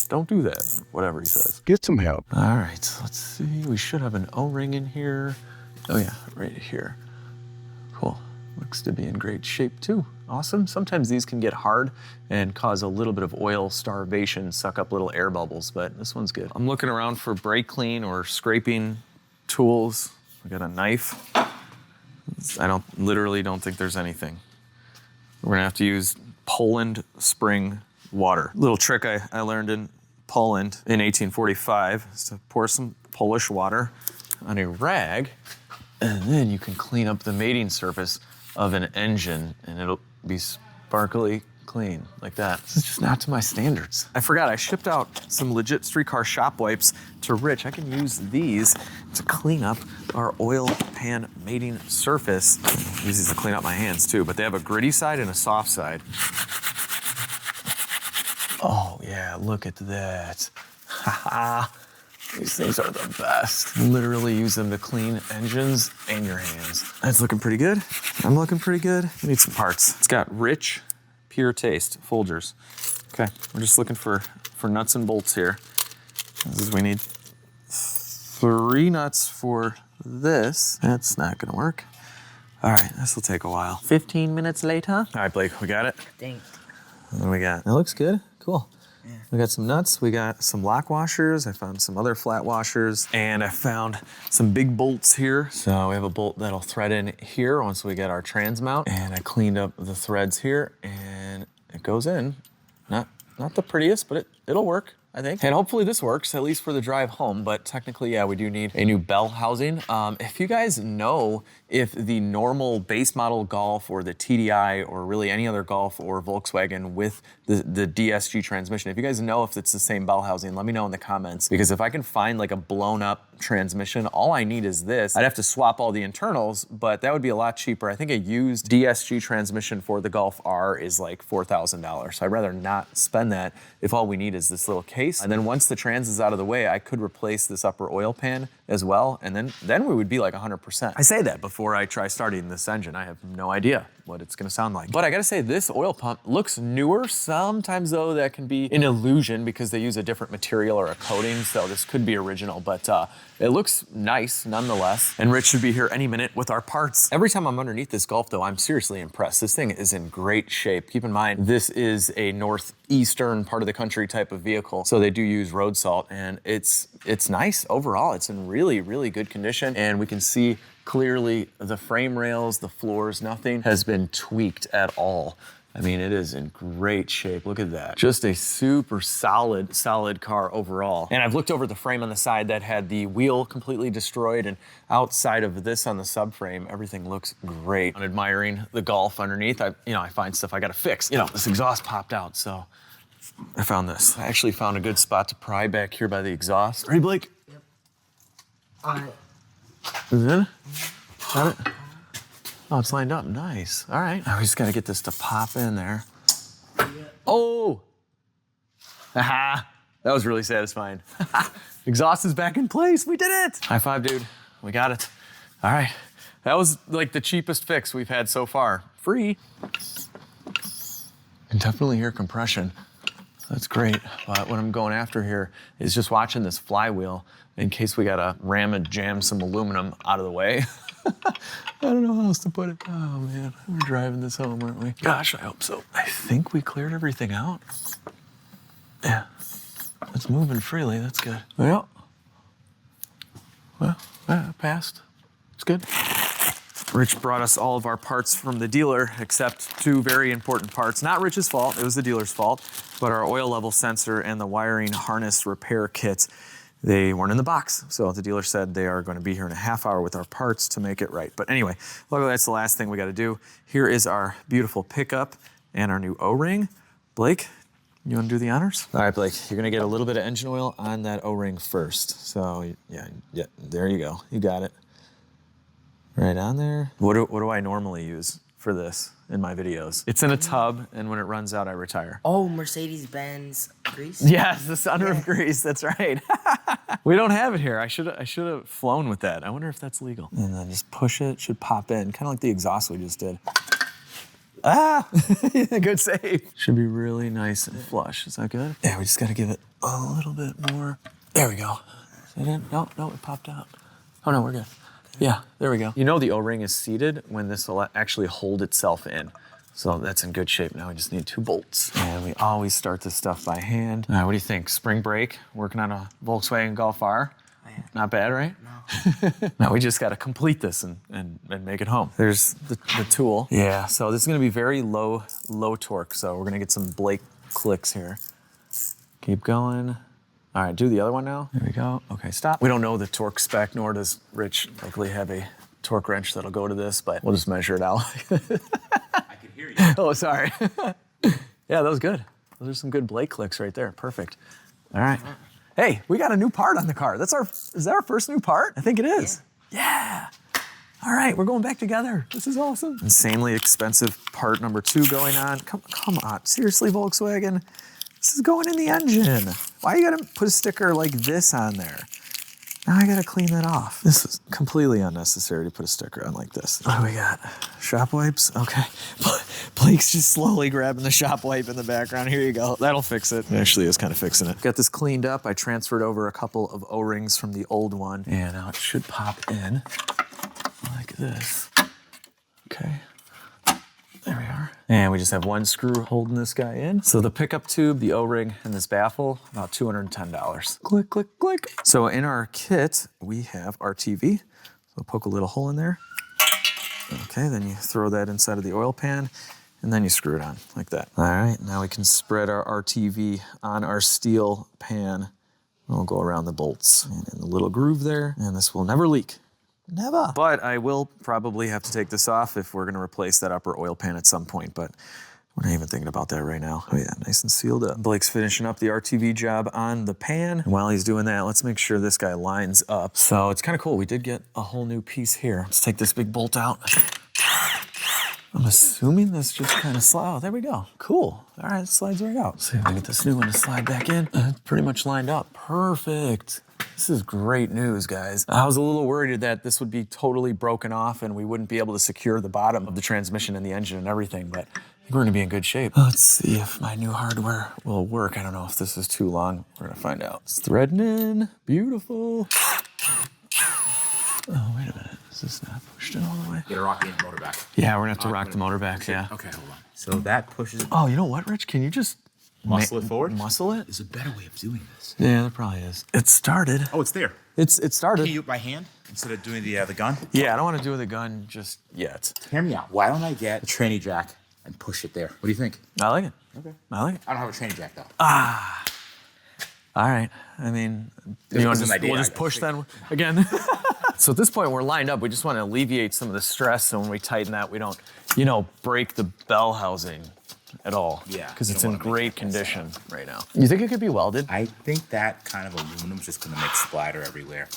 Don't do that. Whatever he says. Get some help. All right, let's see. We should have an O-ring in here. Oh yeah, right here. Cool. Looks to be in great shape too. Awesome. Sometimes these can get hard and cause a little bit of oil starvation, suck up little air bubbles, but this one's good. I'm looking around for brake clean or scraping tools. I got a knife. I literally don't think there's anything. We're gonna have to use Poland spring water. Little trick I learned in Poland in 1845 is to pour some Polish water on a rag, and then you can clean up the mating surface of an engine and it'll be sparkly clean like that. This is just not to my standards. I forgot, I shipped out some legit streetcar shop wipes to Rich. I can use these to clean up our oil pan mating surface. I use these to clean up my hands too, but they have a gritty side and a soft side. Oh yeah, look at that. Haha. These things are the best. Literally use them to clean engines and your hands. That's looking pretty good. I'm looking pretty good. We need some parts. It's got Rich Pure Taste Folgers. Okay, we're just looking for nuts and bolts here. We need 3 nuts for this. That's not gonna work. All right, this will take a while. 15 minutes later. All right, Blake, we got it? Thanks. What do we got? That looks good. Cool. Yeah. We got some nuts. We got some lock washers. I found some other flat washers. And I found some big bolts here. So we have a bolt that'll thread in here once we get our trans mount. And I cleaned up the threads here and it goes in. Not the prettiest, but it'll work, I think. And hopefully this works, at least for the drive home. But technically, yeah, we do need a new bell housing. If you guys know if the normal base model Golf or the TDI or really any other Golf or Volkswagen with the DSG transmission, if you guys know if it's the same bell housing, let me know in the comments. Because if I can find like a blown up transmission, all I need is this. I'd have to swap all the internals, but that would be a lot cheaper. I think a used DSG transmission for the Golf R is like $4,000. So I'd rather not spend that if all we need is this little case. And then once the trans is out of the way, I could replace this upper oil pan as well. And then we would be like 100%. I say that before I try starting this engine. I have no idea. what it's gonna sound like. But I gotta say, this oil pump looks newer. Sometimes though, that can be an illusion because they use a different material or a coating, so this could be original, but it looks nice nonetheless. And Rich should be here any minute with our parts. Every time I'm underneath this Golf though, I'm seriously impressed. This thing is in great shape. Keep in mind, this is a northeastern part of the country type of vehicle, so they do use road salt, and it's nice overall. It's in really, really good condition, and we can see clearly the frame rails, the floors, nothing has been tweaked at all. I mean, it is in great shape. Look at that. Just a super solid car overall. And I've looked over the frame on the side that had the wheel completely destroyed, and outside of this on the subframe, everything looks great. I'm admiring the Golf underneath. I find stuff I gotta fix. This exhaust popped out, so I found this. I actually found a good spot to pry back here by the exhaust. Ready, Blake? Yep. All right. Is it in? Got it? Oh, it's lined up. Nice. All right. Now we just got to get this to pop in there. Oh! Aha! That was really satisfying. Exhaust is back in place. We did it! High five, dude. We got it. All right. That was like the cheapest fix we've had so far. Free. Can definitely hear compression. That's great. But what I'm going after here is just watching this flywheel in case we gotta ram and jam some aluminum out of the way. I don't know how else to put it. Oh man, we're driving this home, aren't we? Gosh, I hope so. I think we cleared everything out. Yeah, it's moving freely, that's good. Well, passed. It's good. Rich brought us all of our parts from the dealer, except two very important parts. Not Rich's fault, it was the dealer's fault, but our oil level sensor and the wiring harness repair kit, they weren't in the box. So the dealer said they are going to be here in a half hour with our parts to make it right. But anyway, luckily that's the last thing we got to do. Here is our beautiful pickup and our new O-ring. Blake, you want to do the honors? All right, Blake, you're going to get a little bit of engine oil on that O-ring first. So yeah, there you go. You got it. Right on there. What do I normally use for this in my videos? It's in a tub, and when it runs out, I retire. Oh, Mercedes-Benz grease? Yes, the sunroof grease, that's right. We don't have it here. I should have flown with that. I wonder if that's legal. And then just push it should pop in, kind of like the exhaust we just did. Ah, good save. Should be really nice and flush. Is that good? Yeah, we just got to give it a little bit more. There we go. Is it in? No, it popped out. Oh no, we're good. Yeah, there we go. You know the O-ring is seated when this will actually hold itself in. So that's in good shape. Now we just need 2 bolts. And we always start this stuff by hand. All right, what do you think? Spring brake, working on a Volkswagen Golf R. Not bad, right? No. Now we just got to complete this and make it home. There's the tool. Yeah, so this is gonna be very low torque. So we're gonna get some Blake clicks here. Keep going. All right, do the other one now. There we go. Okay, stop. We don't know the torque spec, nor does Rich likely have a torque wrench that'll go to this, but we'll just measure it out. I can hear you. Oh, sorry. Yeah, that was good. Those are some good Blake clicks right there. Perfect. All right. Hey, we got a new part on the car. Is that our first new part? I think it is. Yeah. All right, we're going back together. This is awesome. Insanely expensive part number 2 going on. Come on, seriously, Volkswagen? This is going in the engine. Why you gotta put a sticker like this on there? Now I gotta clean that off. This is completely unnecessary to put a sticker on like this. What do we got? Shop wipes? Okay. Blake's just slowly grabbing the shop wipe in the background. Here you go. That'll fix it. It actually is kind of fixing it. Got this cleaned up. I transferred over a couple of O-rings from the old one, and now it should pop in like this. Okay. There we are. And we just have 1 screw holding this guy in. So the pickup tube, the O-ring, and this baffle, about $210. Click, click, click. So in our kit, we have our TV. So poke a little hole in there. Okay, then you throw that inside of the oil pan, and then you screw it on like that. All right, now we can spread our RTV on our steel pan. We'll go around the bolts and in the little groove there, and this will never leak. Never. But I will probably have to take this off if we're gonna replace that upper oil pan at some point, but we're not even thinking about that right now. Oh yeah, nice and sealed up. Blake's finishing up the RTV job on the pan. And while he's doing that, let's make sure this guy lines up. So it's kind of cool. We did get a whole new piece here. Let's take this big bolt out. I'm assuming this just kind of slides. Oh, there we go. Cool. All right, it slides right out. Let's see if we can get this new one to slide back in. Pretty much lined up. Perfect. This is great news, guys. I was a little worried that this would be totally broken off and we wouldn't be able to secure the bottom of the transmission and the engine and everything, but I think we're gonna be in good shape. Let's see if my new hardware will work. I don't know if this is too long. We're gonna find out. It's threading in, beautiful. Oh, wait a minute. Is this not pushed in all the way? Get a rock the motor back. Yeah, we're gonna have to rock the motor back, yeah. Okay, hold on. So that pushes it. Oh, you know what, Rich? Can you just Muscle it forward? Muscle it? There's a better way of doing this. Yeah, there probably is. It started. Oh, it's there. It started. Can you do it by hand instead of doing the gun? Yeah, I don't want to do the gun just yet. Hear me out. Why don't I get a tranny jack and push it there? What do you think? I like it. Okay. I like it. I don't have a tranny jack though. All right. I mean, This you want was to an idea, we'll I just guess. push then again. So at this point, we're lined up. We just want to alleviate some of the stress. So when we tighten that, we don't, break the bell housing at all. Yeah, Because you it's don't in wanna make great that mess condition right now. You think it could be welded? I think that kind of aluminum's just gonna make splatter everywhere.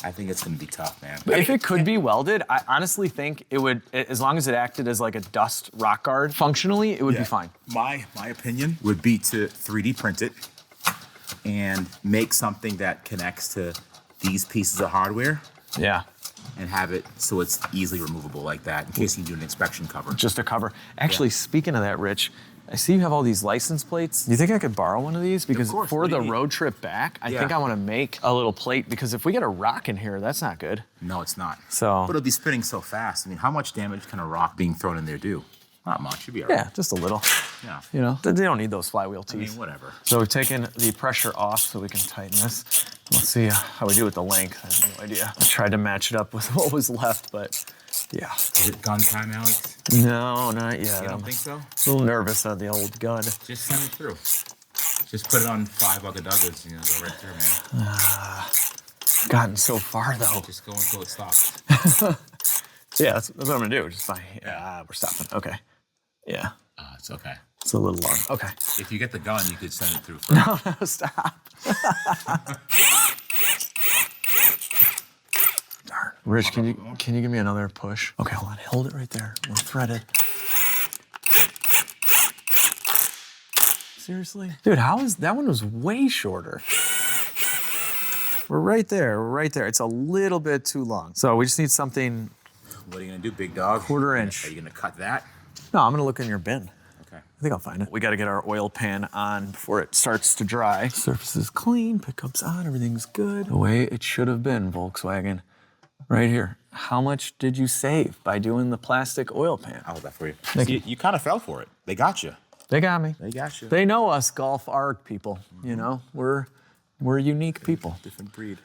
I think it's gonna be tough, man. If it could be welded, I honestly think it would, as long as it acted as like a dust rock guard, functionally, it would be fine. My opinion would be to 3D print it and make something that connects to these pieces of hardware Yeah. and have it so it's easily removable like that in case you do an inspection cover. Just a cover. Actually, speaking of that, Rich, I see you have all these license plates. Do you think I could borrow one of these? Because course. for What do the you need? road trip back, I Yeah. think I want to make a little plate because if we get a rock in here, that's not good. No, it's not. So- But it'll be spinning so fast. I mean, how much damage can a rock being thrown in there do? Not much. You'll be all right. Yeah, just a little. Yeah. They don't need those flywheel I teeth. mean, whatever. So we've taken the pressure off so we can tighten this. Let's see how we do with the length. I have no idea. I tried to match it up with what was left, but yeah. Is it gun time, Alex? No, not yet. You don't I'm think so? a little nervous on the old gun. Just send it through. Just put it on 5 Ugga Duggas, go right through, man. Gotten so far though. Just go until it stops. Yeah, that's what I'm gonna do. Just fine. Yeah, we're stopping. Okay. Yeah, It's okay. it's a little long. Okay. If you get the gun, you could send it through first. No, stop. Darn. Rich, can you give me another push? Okay, hold on. Hold it right there. We're threaded. Seriously? Dude, that one was way shorter. We're right there. We're right there. It's a little bit too long. So we just need something. What are you gonna do, big dog? Quarter inch. Are you gonna cut that? No, I'm gonna look in your bin. Okay. I think I'll find it. We got to get our oil pan on before it starts to dry. Surface is clean, pickups on, everything's good. The way it should have been, Volkswagen. Right here. How much did you save by doing the plastic oil pan? I'll hold that for you. Thank you. You kind of fell for it. They got you. They got me. They got you. They know us Golf ARG people. We're unique people. Different breed.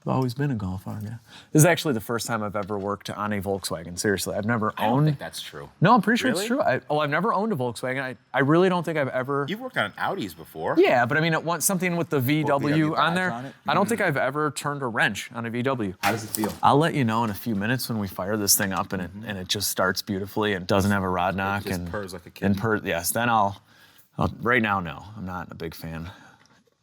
I've always been a Golf ARG. Yeah. This is actually the first time I've ever worked on a Volkswagen. Seriously, I've never I don't owned. think that's true. No, I'm pretty sure it's Really? true. I've never owned a Volkswagen. I really don't think I've ever. You've worked on Audis before. Yeah, but I mean, it wants something with the VW VW on badge there. on it? I don't think I've ever turned a wrench on a VW. How does it feel? I'll let you know in a few minutes when we fire this thing up and it just starts beautifully and doesn't have a rod knock just and purrs like a kitten. Yes, then I'll. Right now, no, I'm not a big fan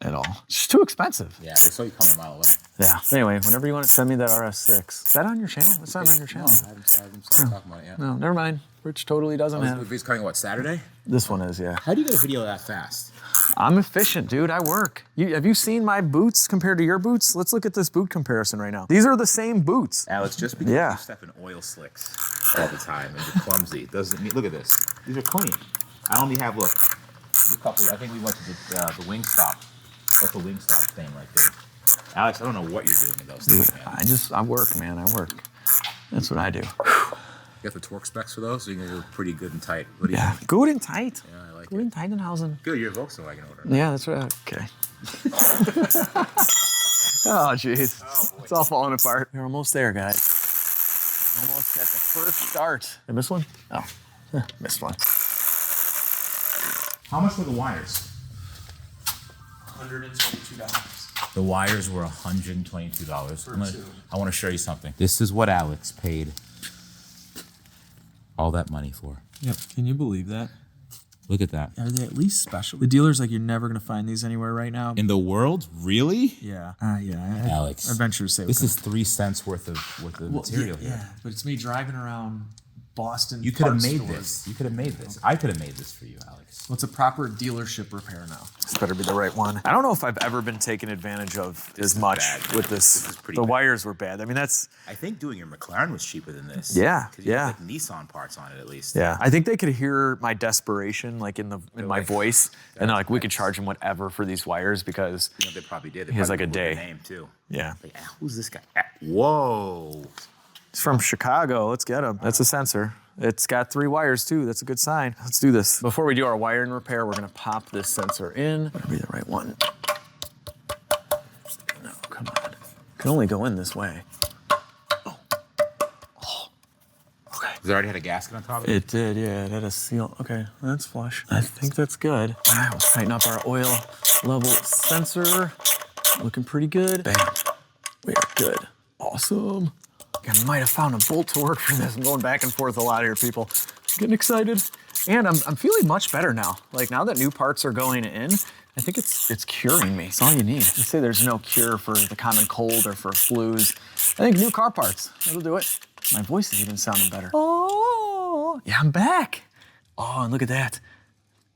at all. It's just too expensive. Yeah, they saw you coming a mile away. Yeah. Anyway, whenever you want to send me that RS6, is that on your channel? It's not on your No, channel. I haven't started talking about it yet. No, never mind. Rich totally doesn't The have. video's coming, what, Saturday? This one is, yeah. How do you get a video that fast? I'm efficient, dude. I work. Have you seen my boots compared to your boots? Let's look at this boot comparison right now. These are the same boots. Alex, just because Yeah. you step in oil slicks all the time and you're clumsy doesn't mean, look at this. These are clean. I only have, look, a couple, I think we went to the Wingstop. That's a Wingstop thing right there. Alex, I don't know what you're doing with those things, man. I work, man. I work. That's what I do. You got the torque specs for those, so you can look pretty good and tight. What do you Yeah. think? Good and tight. Yeah, I like Good it. and tight in Hausen. Good, you're a Volkswagen order. Yeah, that's right. Okay. Oh, jeez. It's all falling apart. We're almost there, guys. Almost at the first start. I missed one? Oh, missed one. How much were the wires? $122. The wires were $122. I want to show you something. This is what Alex paid all that money for. Yep. Can you believe that? Look at that. Are they at least special? The dealer's like, you're never gonna find these anywhere right now. In the world? Really? Yeah. Alex. I venture to say This is 3 cents worth of material here. Yeah, but it's me driving around Boston. You could have parts made stores. this. You could have made this. I could have made this for you, Alex. What's a proper dealership repair now? This better be the right one. I don't know if I've ever been taken advantage of This as is much bad. with this. This is pretty The bad. wires were bad. I mean, that's, I think doing your McLaren was cheaper than this. Yeah, 'Cause you yeah. have, like Nissan parts on it at least. yeah. I think they could hear my desperation, like in my like, voice, and they're like, we could nice. charge him whatever for these wires because, You know, they probably did. They He has, probably like, a Googled the day. name too. yeah. Like, who's this guy? Whoa. It's from Chicago. Let's get him. That's a sensor. It's got 3 wires too. That's a good sign. Let's do this. Before we do our wiring repair, we're gonna pop this sensor in. Better be the right one. No, come on. Can only go in this way. Okay. Does it already had a gasket on top of it? It did, yeah. It had a seal. Okay, that's flush. I think that's good. All right, let's tighten up our oil level sensor. Looking pretty good. Bam. We are good. Awesome. I might have found a bolt to work for this. I'm going back and forth a lot here, people. Getting excited. And I'm feeling much better now. Like now that new parts are going in, I think it's curing me. It's all you need. They say there's no cure for the common cold or for flus. I think new car parts, that'll do it. My voice is even sounding better. Oh, yeah, I'm back. Oh, and look at that.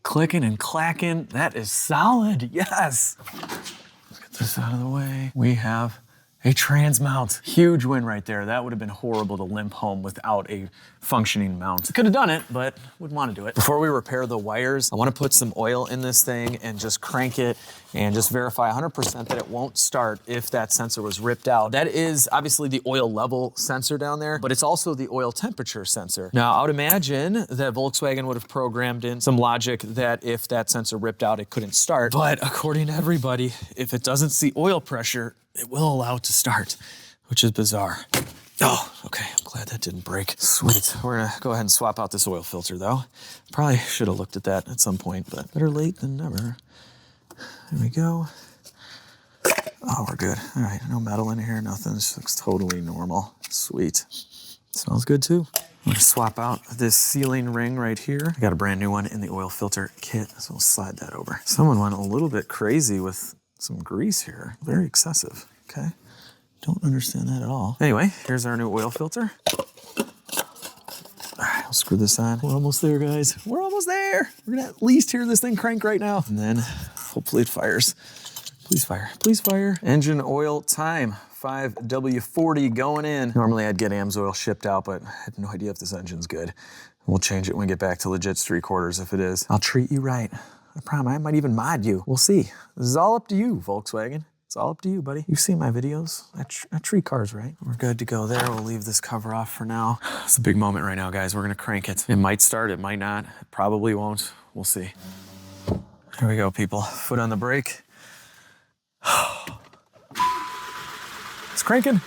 Clicking and clacking. That is solid, yes. Let's get this out of the way. We have a trans mount. Huge win right there. That would have been horrible to limp home without a functioning mount. Could have done it, but wouldn't want to do it. Before we repair the wires, I want to put some oil in this thing and just crank it and just verify 100% that it won't start if that sensor was ripped out. That is obviously the oil level sensor down there, but it's also the oil temperature sensor. Now, I would imagine that Volkswagen would have programmed in some logic that if that sensor ripped out, it couldn't start. But according to everybody, if it doesn't see oil pressure, it will allow it to start, which is bizarre. Oh, okay, I'm glad that didn't break. Sweet, we're gonna go ahead and swap out this oil filter though. Probably should have looked at that at some point, but better late than never. There we go. Oh, we're good. All right, no metal in here, nothing. This looks totally normal. Sweet. Smells good too. I'm gonna swap out this sealing ring right here. I got a brand new one in the oil filter kit, so we'll slide that over. Someone went a little bit crazy with some grease here. Very excessive, okay? Don't understand that at all. Anyway, here's our new oil filter. All right, I'll screw this on. We're almost there, guys. We're almost there. We're gonna at least hear this thing crank right now. And then hopefully it fires. Please fire, please fire. Engine oil time, 5W40 going in. Normally I'd get AMSOIL shipped out, but I have no idea if this engine's good. We'll change it when we get back to legit 3/4 if it is. I'll treat you right. I promise, I might even mod you. We'll see. This is all up to you, Volkswagen. It's all up to you, buddy. You've seen my videos. I treat cars right. We're good to go there. We'll leave this cover off for now. It's a big moment right now, guys. We're gonna crank it. It might start, it might not. It probably won't. We'll see. Here we go, people. Foot on the brake. It's cranking.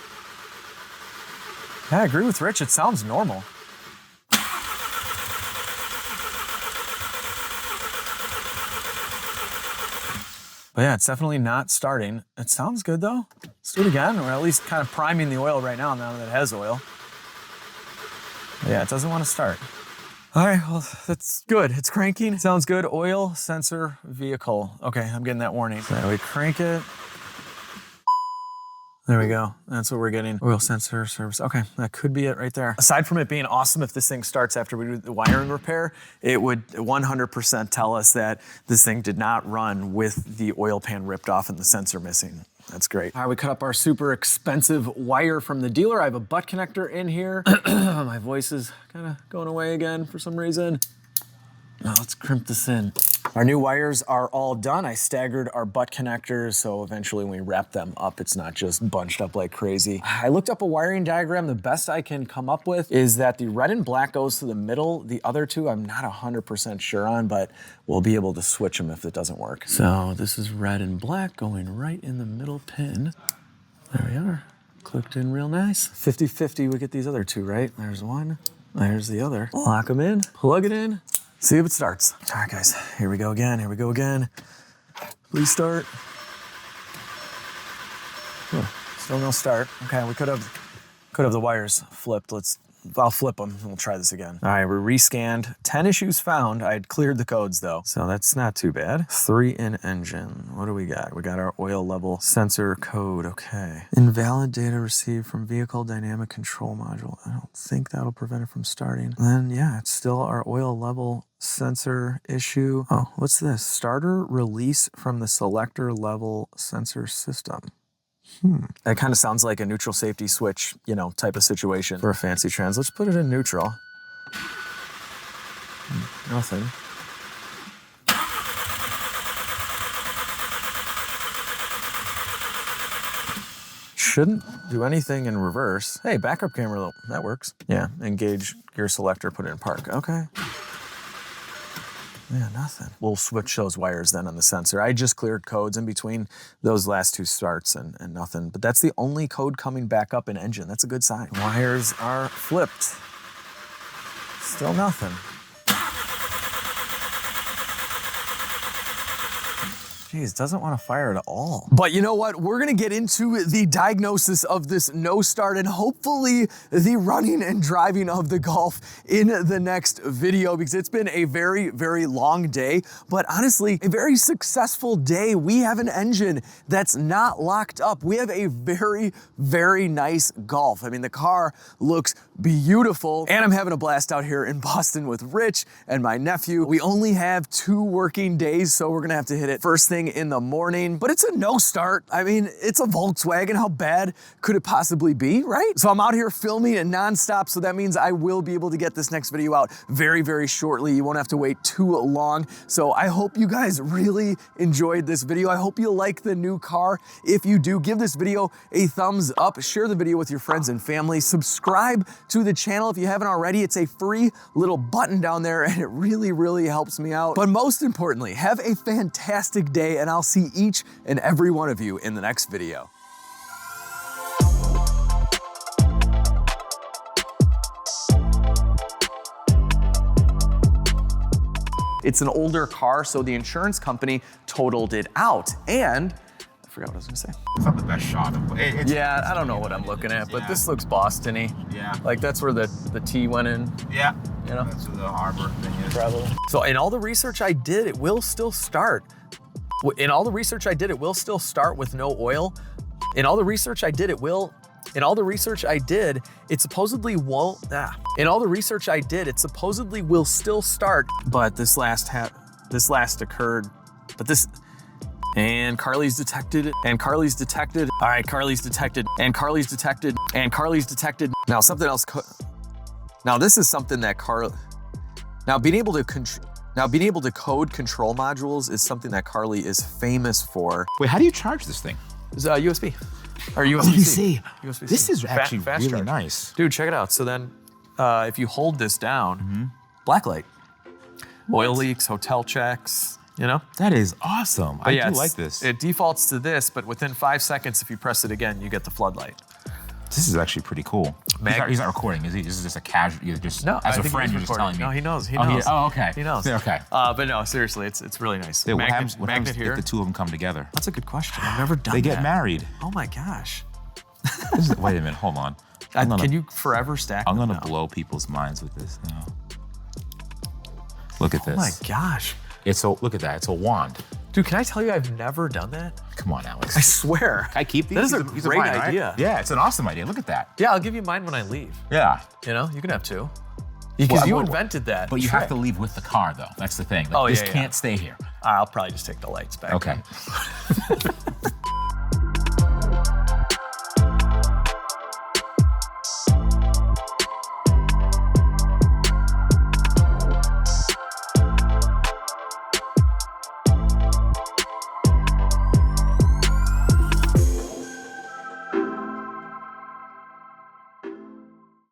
Yeah, I agree with Rich. It sounds normal. But yeah, it's definitely not starting. It sounds good though. Let's do it again. We're at least kind of priming the oil right now that it has oil. But yeah, it doesn't want to start. All right, well, that's good. It's cranking. Sounds good. Oil sensor vehicle. Okay, I'm getting that warning. So we crank it. There we go. That's what we're getting. Oil sensor service. Okay, that could be it right there. Aside from it being awesome, if this thing starts after we do the wiring repair, it would 100% tell us that this thing did not run with the oil pan ripped off and the sensor missing. That's great. All right, we cut up our super expensive wire from the dealer. I have a butt connector in here. My voice is kind of going away again for some reason. Now let's crimp this in. Our new wires are all done. I staggered our butt connectors, so eventually when we wrap them up, it's not just bunched up like crazy. I looked up a wiring diagram. The best I can come up with is that the red and black goes to the middle. The other two, I'm not 100% sure on, but we'll be able to switch them if it doesn't work. So this is red and black going right in the middle pin. There we are. Clicked in real nice. 50-50, we get these other two, right? There's one, there's the other. Lock them in, plug it in. See if it starts. All right, guys, here we go again, here we go again. Please start. Oh, still no start. Okay, we could have the wires flipped. Let's I'll flip them and we'll try this again. All right, we rescanned. 10 issues found. I had cleared the codes though, so that's not too bad. 3 in engine. What do we got? We got our oil level sensor code. Okay. Invalid data received from vehicle dynamic control module. I don't think that'll prevent it from starting. And then yeah, it's still our oil level sensor issue. Oh, what's this? Starter release from the selector level sensor system. That kind of sounds like a neutral safety switch, you know, type of situation for a fancy trans. Let's put it in neutral. Nothing. Shouldn't do anything in reverse. Hey, backup camera though, that works. Yeah, engage gear selector, put it in park. Okay. Yeah, nothing. We'll switch those wires then on the sensor. I just cleared codes in between those last 2 starts and nothing. But that's the only code coming back up in engine. That's a good sign. Wires are flipped. Still nothing. Jeez, doesn't want to fire at all. But you know what? We're gonna get into the diagnosis of this no start and hopefully the running and driving of the Golf in the next video because it's been a very, very long day, but honestly, a very successful day. We have an engine that's not locked up. We have a very, very nice Golf. I mean, the car looks beautiful and I'm having a blast out here in Boston with Rich and my nephew. We only have 2 working days, so we're gonna have to hit it first thing in the morning, but it's a no start. I mean, it's a Volkswagen. How bad could it possibly be, right? So I'm out here filming it nonstop, so that means I will be able to get this next video out very, very shortly. You won't have to wait too long. So I hope you guys really enjoyed this video. I hope you like the new car. If you do, give this video a thumbs up, share the video with your friends and family, subscribe to the channel if you haven't already. It's a free little button down there and it really, really helps me out. But most importantly, have a fantastic day and I'll see each and every one of you in the next video. It's an older car, so the insurance company totaled it out. And I forgot what I was gonna say. It's not the best shot of it. Yeah, I don't know what I'm looking at, but this looks Boston-y. Yeah. Like that's where the T went in. Yeah. You know? That's where the harbor thing is. Probably. So in all the research I did, it will still start. In all the research I did, it will still start with no oil. In all the research I did, it supposedly won't. In all the research I did, it supposedly will still start. But this last occurred. But this. And Carly's detected. And Carly's detected. All right, Carly's detected. And Carly's detected. And Carly's detected. Now something else. Now this is something that being able to code control modules is something that Carly is famous for. Wait, how do you charge this thing? It's USB. Or USB-C. USB-C. This is actually fast really charge. nice. Dude, check it out. So then if you hold this down, black light. Oil leaks, hotel checks, you know? That is awesome. But I do like this. It defaults to this, but within 5 seconds, if you press it again, you get the floodlight. This is actually pretty cool. He's not recording, is he? This is just a casual, No, as a friend, you're just telling me. No, he knows. He knows. Okay. He knows. Okay. But no, seriously, it's really nice. What happens here. if the 2 of them come together? That's a good question. I've never done that. They get married. Oh my gosh. Wait a minute, hold on. Can you forever stack I'm them gonna now? blow people's minds with this now. Look at this. Oh my gosh. Look at that, it's a wand. Dude, can I tell you I've never done that? Come on, Alex. I swear. I keep these. That is a These are great mine, right? idea. Yeah, it's an awesome idea. Look at that. Yeah, I'll give you mine when I leave. Yeah. You know, you can have 2. Because you Well, invented that. But you have to leave with the car, though. That's the thing. Like, Oh, this yeah. can't stay here. I'll probably just take the lights back. Okay.